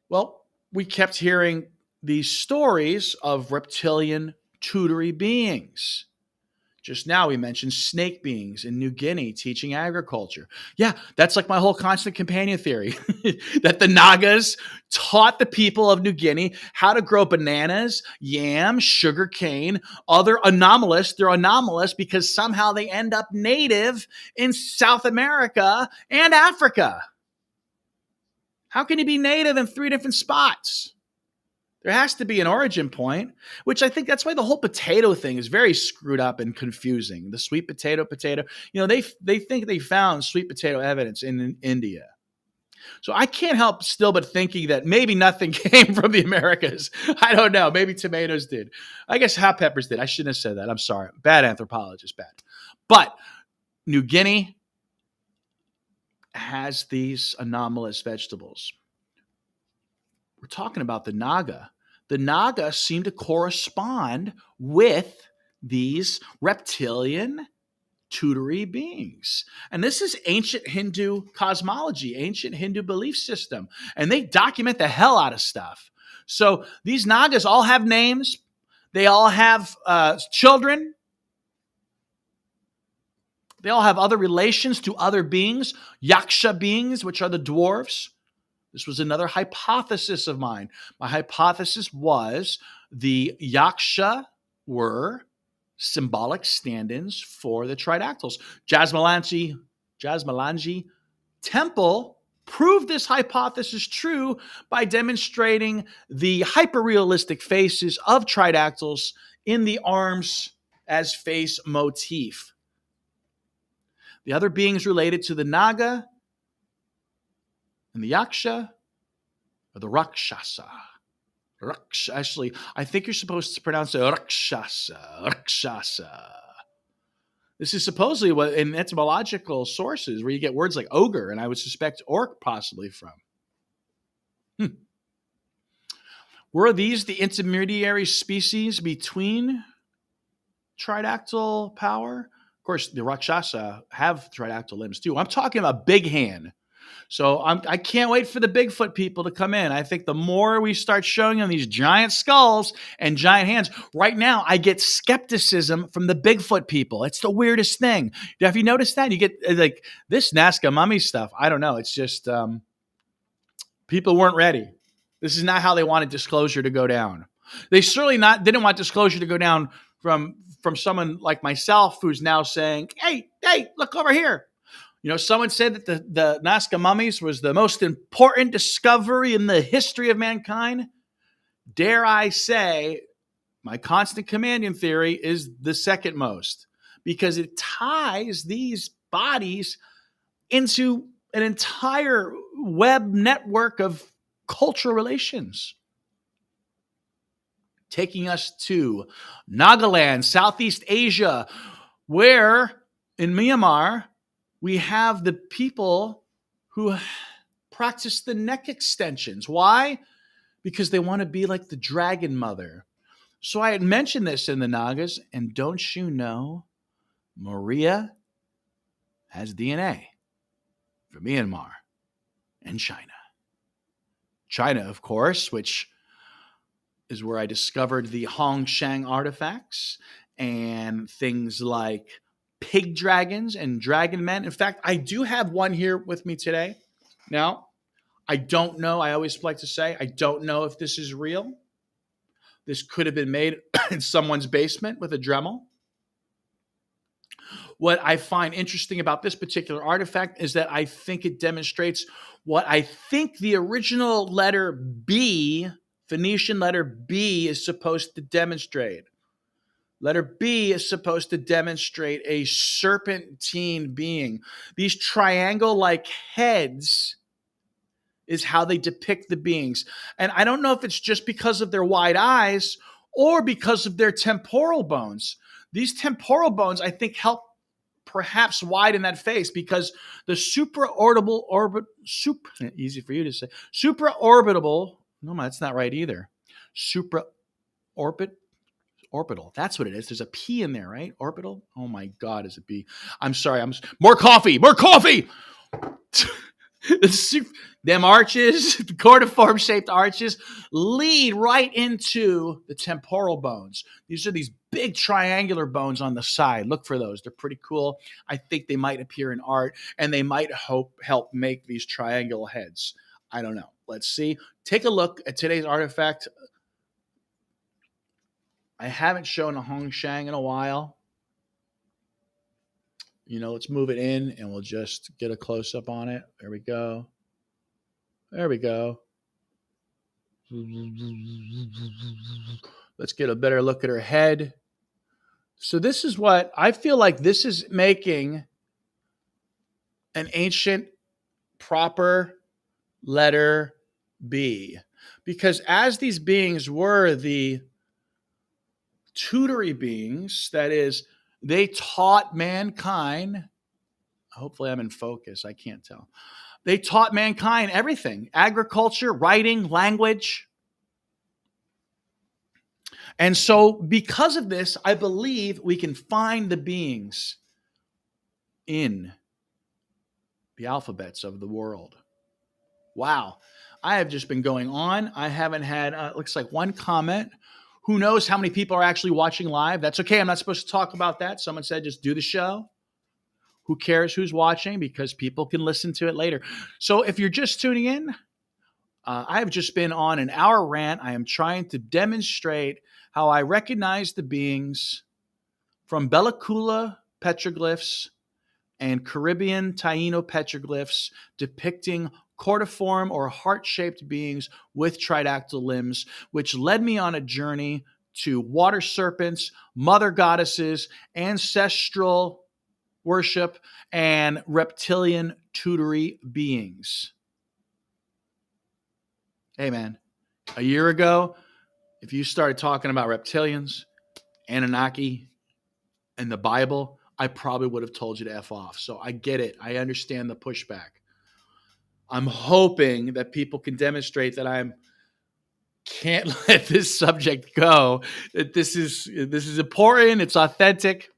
Well, we kept hearing these stories of reptilian tutory beings. Just now we mentioned snake beings in New Guinea teaching agriculture. Yeah, that's like my whole constant companion theory that the Nagas taught the people of New Guinea how to grow bananas, yams, sugar cane, other anomalous. They're anomalous because somehow they end up native in South America and Africa. How can you be native in 3 different spots? There has to be an origin point, which I think that's why the whole potato thing is very screwed up and confusing. The sweet potato. You know, they think they found sweet potato evidence in India. So I can't help still but thinking that maybe nothing came from the Americas. I don't know. Maybe tomatoes did. I guess hot peppers did. I shouldn't have said that. I'm sorry. Bad anthropologist, bad. But New Guinea has these anomalous vegetables. We're talking about the Naga. The Naga seem to correspond with these reptilian tutory beings. And this is ancient Hindu cosmology, ancient Hindu belief system. And they document the hell out of stuff. So these Nagas all have names. They all have children. They all have other relations to other beings, yaksha beings, which are the dwarves. This was another hypothesis of mine. My hypothesis was the yaksha were symbolic stand-ins for the Tridactyls. Jasmalanji Temple proved this hypothesis true by demonstrating the hyper-realistic faces of Tridactyls in the arms as face motif. The other beings related to the Naga and the Yaksha are the Rakshasa. Actually, I think you're supposed to pronounce it Rakshasa. This is supposedly what in etymological sources where you get words like ogre, and I would suspect orc possibly from. Were these the intermediary species between tridactyl power? Of course, the Rakshasa have tridactyl limbs too. I'm talking about big hand. So I can't wait for the Bigfoot people to come in. I think the more we start showing them these giant skulls and giant hands, right now I get skepticism from the Bigfoot people. It's the weirdest thing. Have you noticed that? You get like this Nazca mummy stuff. I don't know. It's just people weren't ready. This is not how they wanted disclosure to go down. They certainly didn't want disclosure to go down from someone like myself who's now saying, hey, look over here. You know, someone said that the Nazca mummies was the most important discovery in the history of mankind. Dare I say, my constant companion theory is the second most, because it ties these bodies into an entire web network of cultural relations. Taking us to Nagaland, Southeast Asia, where in Myanmar, we have the people who practice the neck extensions. Why? Because they want to be like the dragon mother. So I had mentioned this in the Nagas, and don't you know, Maria has DNA from Myanmar and China. China, of course, which is where I discovered the Hongshan artifacts and things like pig dragons and dragon men. In fact, I do have one here with me today. Now, I don't know. I always like to say, I don't know if this is real. This could have been made in someone's basement with a Dremel. What I find interesting about this particular artifact is that I think it demonstrates what I think the original letter B, Phoenician letter B, is supposed to demonstrate. Letter B is supposed to demonstrate a serpentine being. These triangle-like heads is how they depict the beings. And I don't know if it's just because of their wide eyes or because of their temporal bones. These temporal bones, I think, help perhaps widen that face because the easy for you to say, supraorbital, no, that's not right either. Orbital. That's what it is. There's a P in there, right? Orbital. Oh my God, is it B? I'm sorry. More coffee. Them arches, the cordiform shaped arches lead right into the temporal bones. These are these big triangular bones on the side. Look for those. They're pretty cool. I think they might appear in art and they might help make these triangle heads. I don't know. Let's see. Take a look at today's artifact. I haven't shown a Hongshan in a while. You know, let's move it in and we'll just get a close-up on it. There we go. Let's get a better look at her head. So this is what I feel like this is making an ancient proper letter B. Because as these beings were the tutory beings, that is, they taught mankind. Hopefully I'm in focus. I can't tell. They taught mankind everything: agriculture, writing, language. And so, because of this, I believe we can find the beings in the alphabets of the world. Wow. I have just been going on. I haven't had, looks like one comment. Who knows how many people are actually watching live? That's okay. I'm not supposed to talk about that. Someone said just do the show. Who cares who's watching? Because people can listen to it later. So if you're just tuning in, I have just been on an hour rant. I am trying to demonstrate how I recognize the beings from Bella Coola petroglyphs and Caribbean Taino petroglyphs depicting cordiform or heart-shaped beings with tridactyl limbs, which led me on a journey to water serpents, mother goddesses, ancestral worship, and reptilian tutory beings. Hey, man, a year ago, if you started talking about reptilians, Anunnaki, and the Bible, I probably would have told you to F off. So I get it. I understand the pushback. I'm hoping that people can demonstrate that I can't let this subject go, that this is important, it's authentic.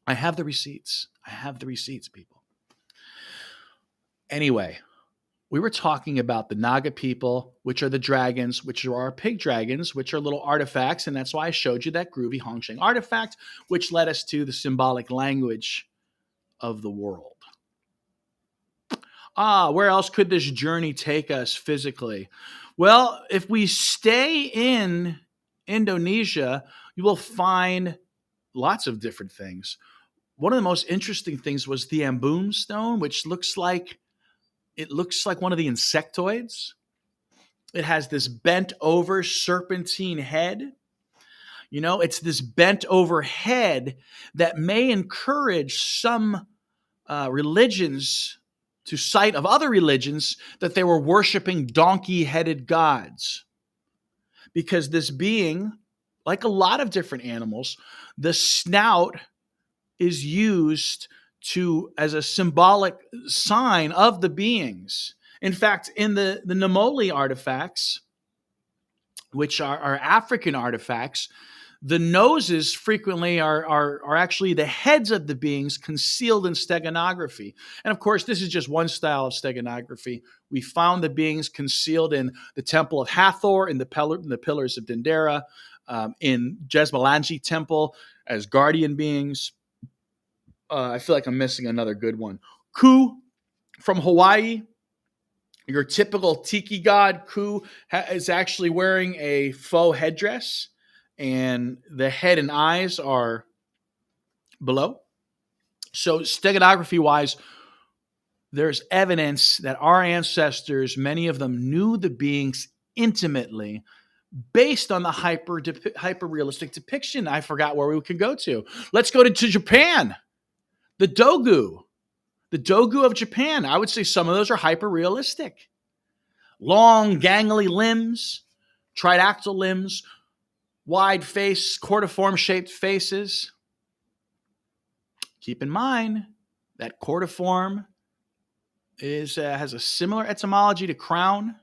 I have the receipts. People. Anyway, we were talking about the Naga people, which are the dragons, which are our pig dragons, which are little artifacts. And that's why I showed you that groovy Hongsheng artifact, which led us to the symbolic language of the world. Where else could this journey take us physically? Well, if we stay in Indonesia, you will find lots of different things. One of the most interesting things was the Ambon stone, which looks like one of the insectoids. It has this bent over serpentine head. You know, it's this bent over head that may encourage some religions to cite of other religions that they were worshiping donkey-headed gods. Because this being, like a lot of different animals, the snout is used as a symbolic sign of the beings. In fact, in the Namoli artifacts, which are African artifacts, the noses frequently are actually the heads of the beings concealed in steganography. And of course, this is just one style of steganography. We found the beings concealed in the Temple of Hathor, in the Pillars of Dendera, in Jesmalanji Temple as guardian beings. I feel like I'm missing another good one. Ku from Hawaii, your typical tiki god. Ku is actually wearing a faux headdress, and the head and eyes are below. So steganography-wise, there's evidence that our ancestors, many of them, knew the beings intimately based on the hyper-realistic depiction. I forgot where we could go to. Let's go to Japan. The Dogu of Japan. I would say some of those are hyper-realistic. Long, gangly limbs, tridactyl limbs, wide face, cordiform-shaped faces. Keep in mind that cordiform has a similar etymology to crown.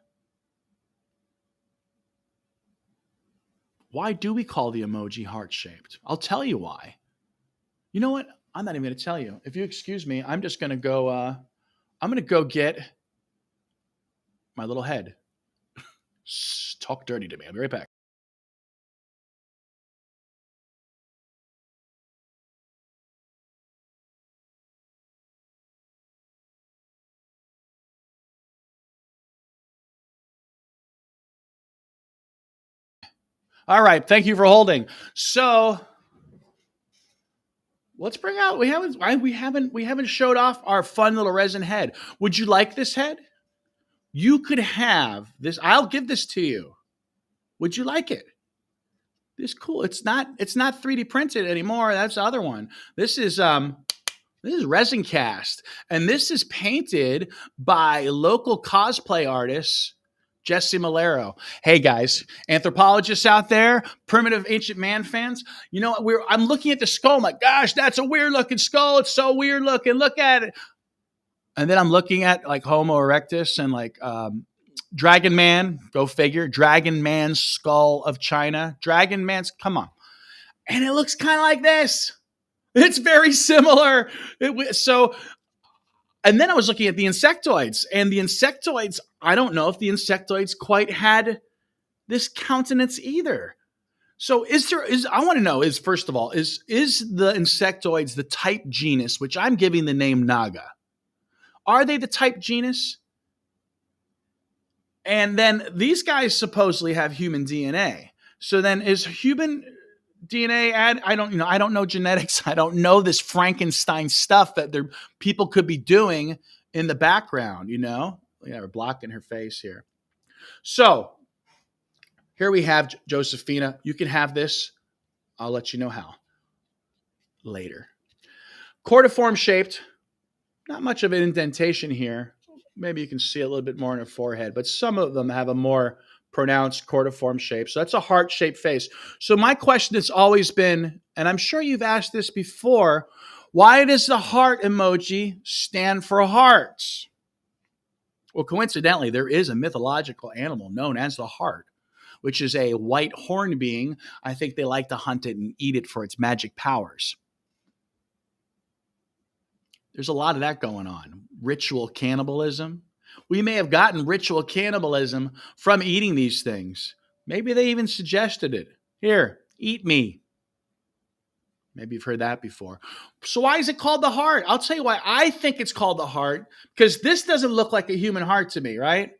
Why do we call the emoji heart-shaped? I'll tell you why. You know what? I'm not even going to tell you. If you excuse me, I'm just going to go. I'm going to go get my little head. Talk dirty to me. I'll be right back. All right. Thank you for holding. So let's bring out. We haven't showed off our fun little resin head. Would you like this head? You could have this. I'll give this to you. Would you like it? This cool. It's not 3D printed anymore. That's the other one. This is resin cast, and this is painted by local cosplay artists, Jesse Malero. Hey guys, anthropologists out there, primitive ancient man fans. You know, I'm looking at the skull. I'm like, gosh, that's a weird looking skull. It's so weird looking. Look at it. And then I'm looking at like Homo erectus and like Dragon Man, go figure. Dragon Man's skull of China. Dragon Man's, come on. And it looks kind of like this. It's very similar. So, and then I was looking at the insectoids, and the insectoids, I don't know if the insectoids quite had this countenance either. So I want to know is, first of all, is the insectoids the type genus, which I'm giving the name Naga? Are they the type genus? And then these guys supposedly have human DNA. So then is human DNA I don't know genetics. I don't know this Frankenstein stuff that people could be doing in the background, Yeah, we're blocking her face here. So here we have Josephina. You can have this. I'll let you know how later. Cordiform shaped. Not much of an indentation here. Maybe you can see a little bit more in her forehead, but some of them have a more pronounced cordiform shape. So that's a heart-shaped face. So my question has always been, and I'm sure you've asked this before, why does the heart emoji stand for hearts? Well, coincidentally, there is a mythological animal known as the hart, which is a white horned being. I think they like to hunt it and eat it for its magic powers. There's a lot of that going on. Ritual cannibalism. We may have gotten ritual cannibalism from eating these things. Maybe they even suggested it. Here, eat me. Maybe you've heard that before. So why is it called the heart? I'll tell you why I think it's called the heart, because this doesn't look like a human heart to me, right?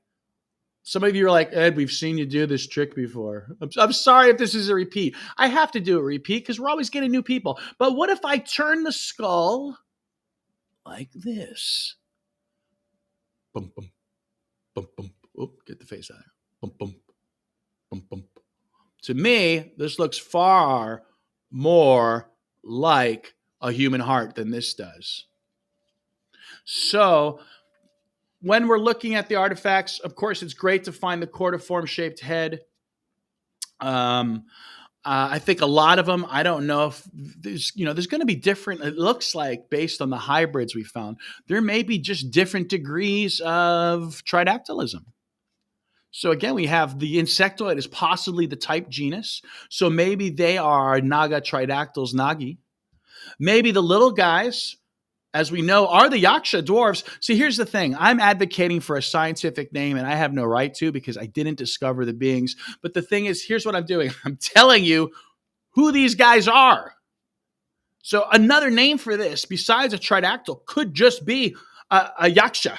Some of you are like, Ed, we've seen you do this trick before. I'm sorry if this is a repeat. I have to do a repeat because we're always getting new people. But what if I turn the skull like this? Boom, boom, boom, boom. Oop, get the face out of there. Boom, boom, boom, boom. To me, this looks far more like a human heart than this does. So when we're looking at the artifacts, of course, it's great to find the cordiform shaped head. I think a lot of them, I don't know if there's going to be different. It looks like based on the hybrids we found, there may be just different degrees of tridactylism. So again, we have the insectoid is possibly the type genus. So maybe they are Naga Tridactyls nagi. Maybe the little guys, as we know, are the Yaksha dwarves. See, here's the thing. I'm advocating for a scientific name, and I have no right to because I didn't discover the beings. But the thing is, here's what I'm doing. I'm telling you who these guys are. So another name for this, besides a tridactyl, could just be a Yaksha.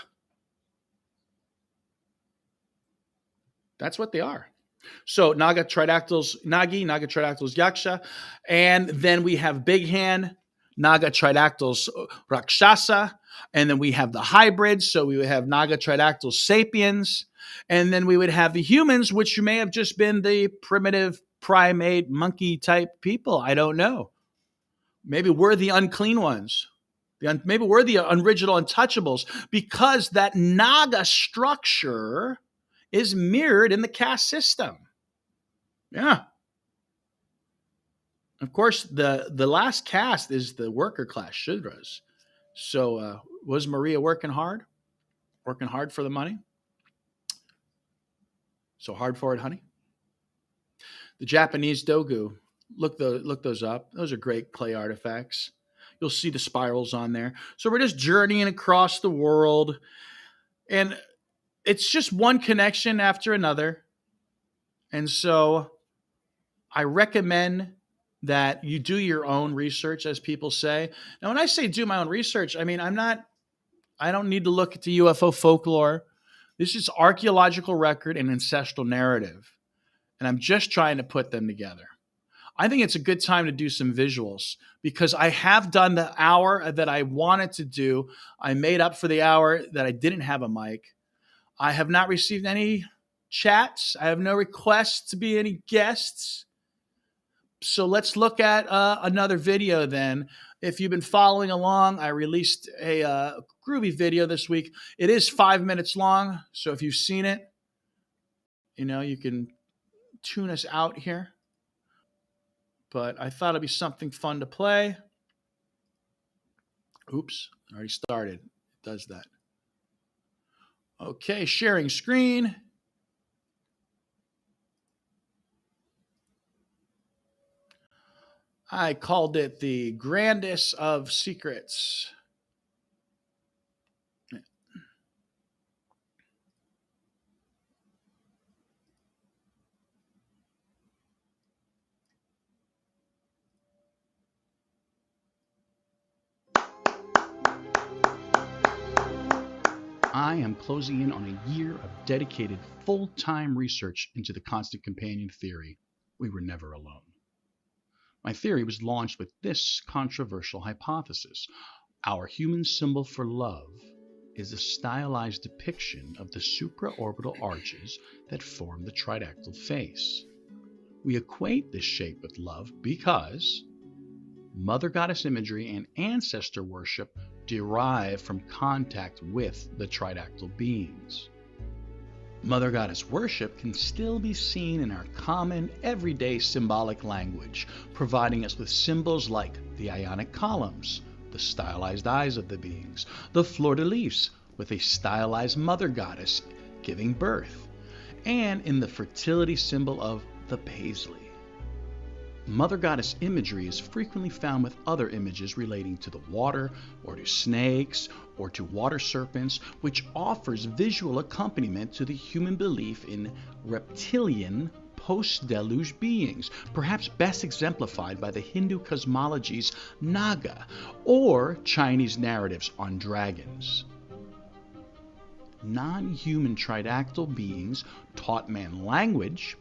That's what they are. So Naga Tridactyls Nagi, Naga Tridactyls Yaksha. And then we have Big Hand, Naga Tridactyls Rakshasa. And then we have the hybrids. So we would have Naga Tridactyls Sapiens. And then we would have the humans, which may have just been the primitive primate monkey type people. I don't know. Maybe we're the unclean ones. Maybe we're the original untouchables, because that Naga structure is mirrored in the caste system. Yeah. Of course, the last caste is the worker class, Shudras. So was Maria working hard? Working hard for the money? So hard for it, honey? The Japanese Dogu, look those up. Those are great clay artifacts. You'll see the spirals on there. So we're just journeying across the world, and it's just one connection after another. And so I recommend that you do your own research, as people say. Now, when I say do my own research, I mean, I don't need to look at the UFO folklore. This is archaeological record and ancestral narrative. And I'm just trying to put them together. I think it's a good time to do some visuals, because I have done the hour that I wanted to do. I made up for the hour that I didn't have a mic. I have not received any chats. I have no requests to be any guests. So let's look at another video then. If you've been following along, I released a groovy video this week. It is 5 minutes long. So if you've seen it, you can tune us out here. But I thought it'd be something fun to play. Oops, I already started. It does that. Okay, sharing screen. I called it the grandest of secrets. I am closing in on a year of dedicated full-time research into the constant companion theory. We were never alone. My theory was launched with this controversial hypothesis. Our human symbol for love is a stylized depiction of the supraorbital arches that form the tridactyl face. We equate this shape with love because Mother Goddess imagery and ancestor worship derive from contact with the tridactyl beings. Mother Goddess worship can still be seen in our common, everyday symbolic language, providing us with symbols like the Ionic columns, the stylized eyes of the beings, the fleur-de-lis with a stylized Mother Goddess giving birth, and in the fertility symbol of the paisley. Mother Goddess imagery is frequently found with other images relating to the water, or to snakes, or to water serpents, which offers visual accompaniment to the human belief in reptilian post-deluge beings, perhaps best exemplified by the Hindu cosmology's Naga, or Chinese narratives on dragons. Non-human tridactyl beings taught man language,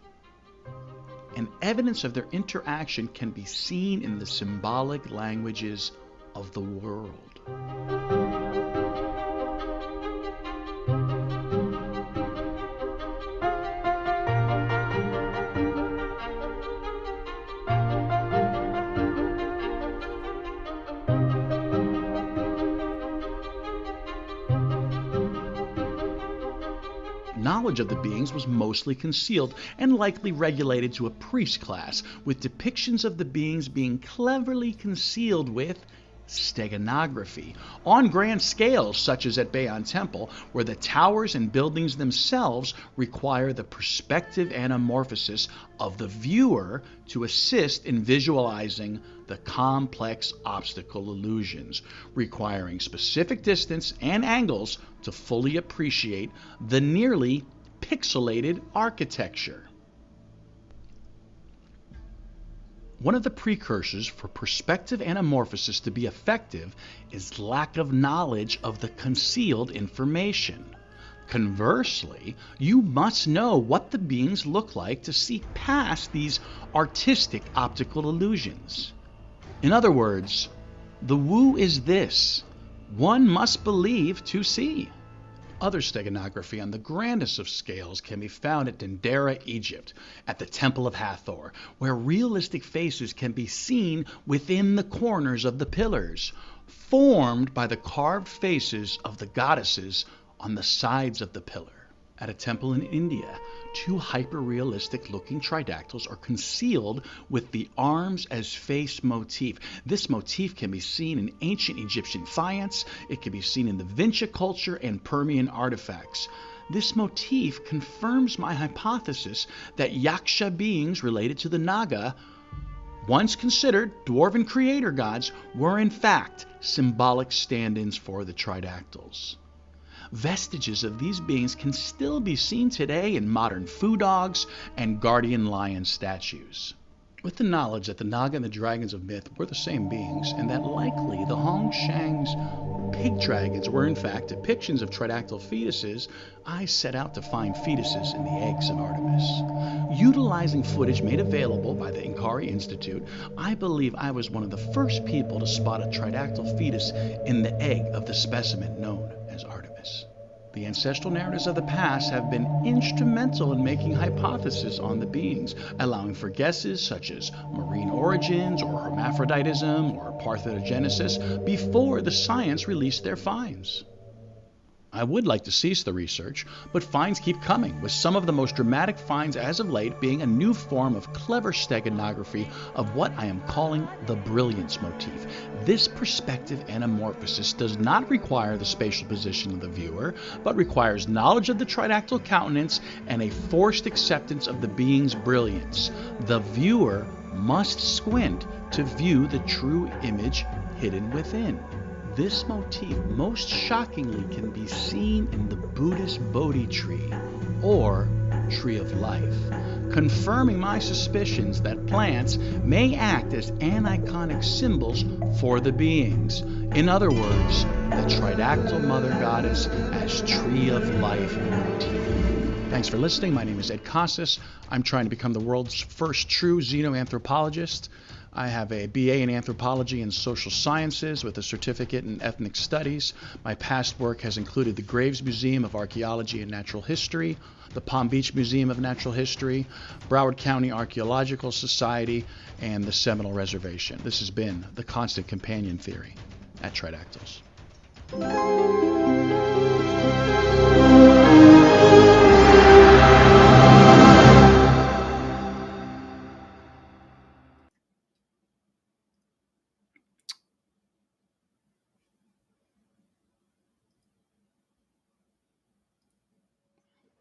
and evidence of their interaction can be seen in the symbolic languages of the world. Knowledge of the beings was mostly concealed and likely regulated to a priest class, with depictions of the beings being cleverly concealed with steganography on grand scales, such as at Bayon Temple, where the towers and buildings themselves require the perspective anamorphosis of the viewer to assist in visualizing the complex optical illusions, requiring specific distance and angles to fully appreciate the nearly pixelated architecture. One of the precursors for perspective anamorphosis to be effective is lack of knowledge of the concealed information. Conversely, you must know what the beings look like to see past these artistic optical illusions. In other words, the woo is this: one must believe to see. Other steganography on the grandest of scales can be found at Dendera, Egypt, at the Temple of Hathor, where realistic faces can be seen within the corners of the pillars, formed by the carved faces of the goddesses on the sides of the pillar. At a temple in India, two hyper-realistic looking tridactyls are concealed with the arms as face motif. This motif can be seen in ancient Egyptian faience, it can be seen in the Vinci culture and Permian artifacts. This motif confirms my hypothesis that Yaksha beings related to the Naga, once considered dwarven creator gods, were in fact symbolic stand-ins for the tridactyls. Vestiges of these beings can still be seen today in modern foo dogs and guardian lion statues. With the knowledge that the Naga and the dragons of myth were the same beings, and that likely the Hongshang's pig dragons were in fact depictions of tridactyl fetuses, I set out to find fetuses in the eggs of Artemis. Utilizing footage made available by the Inkari Institute, I believe I was one of the first people to spot a tridactyl fetus in the egg of the specimen known as Artemis. The ancestral narratives of the past have been instrumental in making hypotheses on the beings, allowing for guesses such as marine origins or hermaphroditism or parthenogenesis before the science released their finds. I would like to cease the research, but finds keep coming, with some of the most dramatic finds as of late being a new form of clever steganography of what I am calling the brilliance motif. This perspective anamorphosis does not require the spatial position of the viewer, but requires knowledge of the tridactyl countenance and a forced acceptance of the being's brilliance. The viewer must squint to view the true image hidden within. This motif most shockingly can be seen in the Buddhist Bodhi tree, or tree of life, confirming my suspicions that plants may act as aniconic symbols for the beings. In other words, the Tridactyl Mother Goddess as tree of life motif. Thanks for listening. My name is Ed Casas. I'm trying to become the world's first true xenoanthropologist. I have a BA in Anthropology and Social Sciences with a certificate in Ethnic Studies. My past work has included the Graves Museum of Archaeology and Natural History, the Palm Beach Museum of Natural History, Broward County Archaeological Society, and the Seminole Reservation. This has been the Constant Companion Theory at Tridactyls.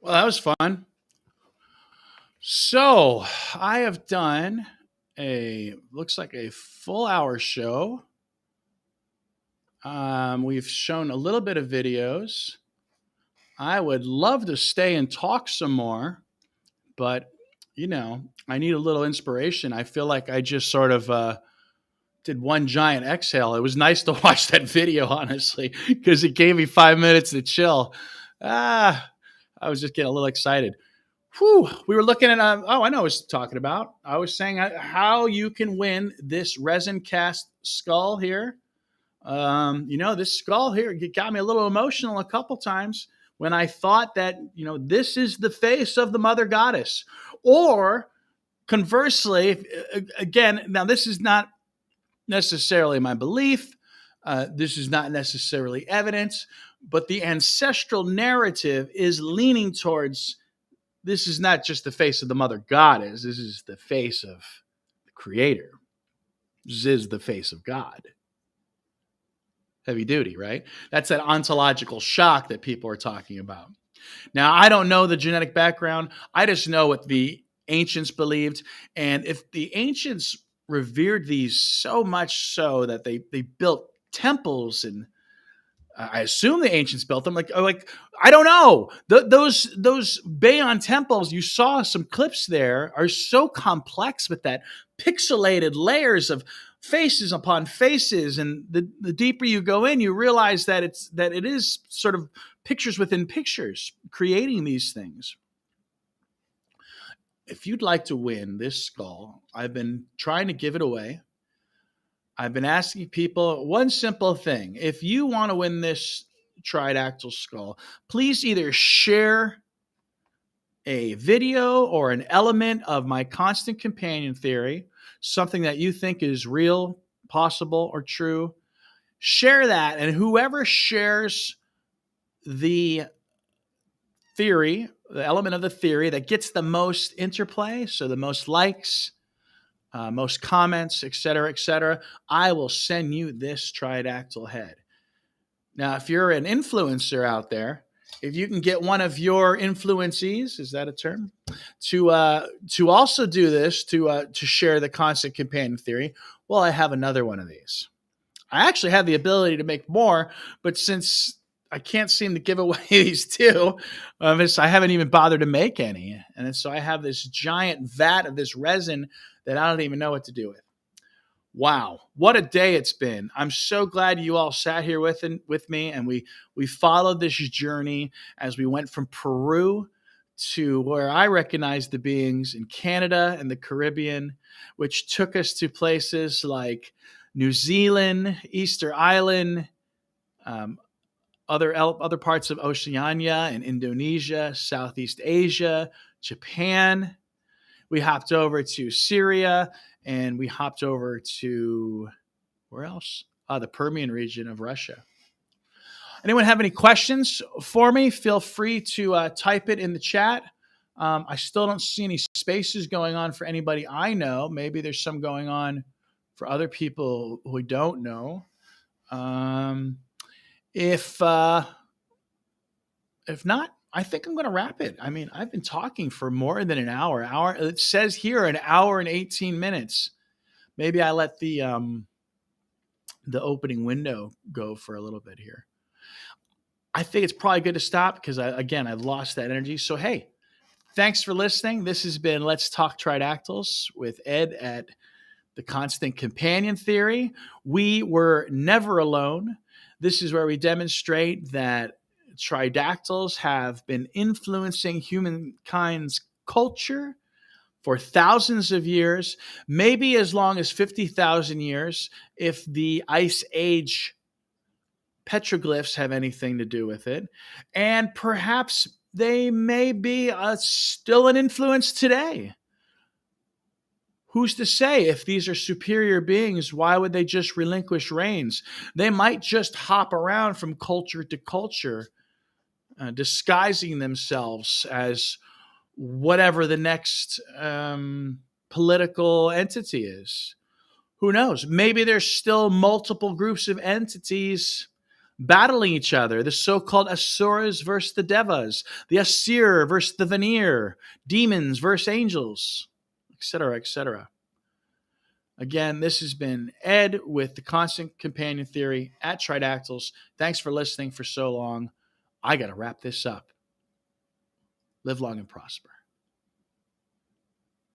Well, that was fun. So I have done looks like a full hour show. We've shown a little bit of videos. I would love to stay and talk some more, but I need a little inspiration. I feel like I just sort of did one giant exhale. It was nice to watch that video, honestly, because it gave me 5 minutes to chill. I was just getting a little excited. Whew, we were looking at, I know what I was talking about. I was saying how you can win this resin cast skull here. This skull here got me a little emotional a couple times when I thought that, this is the face of the Mother Goddess. Or conversely, again, now this is not necessarily my belief. This is not necessarily evidence, but the ancestral narrative is leaning towards this is not just the face of the Mother Goddess. This is the face of the Creator. This is the face of God. Heavy duty, right? That's that ontological shock that people are talking about. Now, I don't know the genetic background. I just know what the ancients believed. And if the ancients revered these so much so that they built temples, and I assume the ancients built them. Like I don't know. Those Bayon temples, you saw some clips there, are so complex with that pixelated layers of faces upon faces, and the deeper you go in, you realize that it is sort of pictures within pictures creating these things. If you'd like to win this skull, I've been trying to give it away. I've been asking people one simple thing. If you want to win this tridactyl skull, please either share a video or an element of my constant companion theory, something that you think is real, possible, or true. Share that, and whoever shares the theory, the element of the theory that gets the most interplay, so the most likes, most comments, etc., I will send you this tridactyl head. Now, if you're an influencer out there, if you can get one of your influencees, is that a term, to also do this, to share the constant companion theory, well, I have another one of these. I actually have the ability to make more, but since I can't seem to give away these two, I haven't even bothered to make any. And so I have this giant vat of this resin that I don't even know what to do with. Wow, what a day it's been. I'm so glad you all sat here with me, and we followed this journey as we went from Peru to where I recognized the beings in Canada and the Caribbean, which took us to places like New Zealand, Easter Island, other parts of Oceania and Indonesia, Southeast Asia, Japan. We hopped over to Syria, and we hopped over to, where else? The Permian region of Russia. Anyone have any questions for me? Feel free to type it in the chat. I still don't see any spaces going on for anybody I know. Maybe there's some going on for other people who we don't know. If not, I think I'm going to wrap it. I mean, I've been talking for more than an hour. It says here an hour and 18 minutes. Maybe I let the opening window go for a little bit here. I think it's probably good to stop because I've lost that energy. So hey, thanks for listening. This has been Let's Talk Tridactyls with Ed at the Constant Companion Theory. We were never alone. This is where we demonstrate that tridactyls have been influencing humankind's culture for thousands of years, maybe as long as 50,000 years, if the Ice Age petroglyphs have anything to do with it. And perhaps they may be still an influence today. Who's to say if these are superior beings, why would they just relinquish reins? They might just hop around from culture to culture, disguising themselves as whatever the next political entity is. Who knows? Maybe there's still multiple groups of entities battling each other. The so-called Asuras versus the Devas, the Asir versus the Vanir, demons versus angels, etc., etc. Again, this has been Ed with the Constant Companion Theory at Tridactyls. Thanks for listening for so long. I got to wrap this up. Live long and prosper.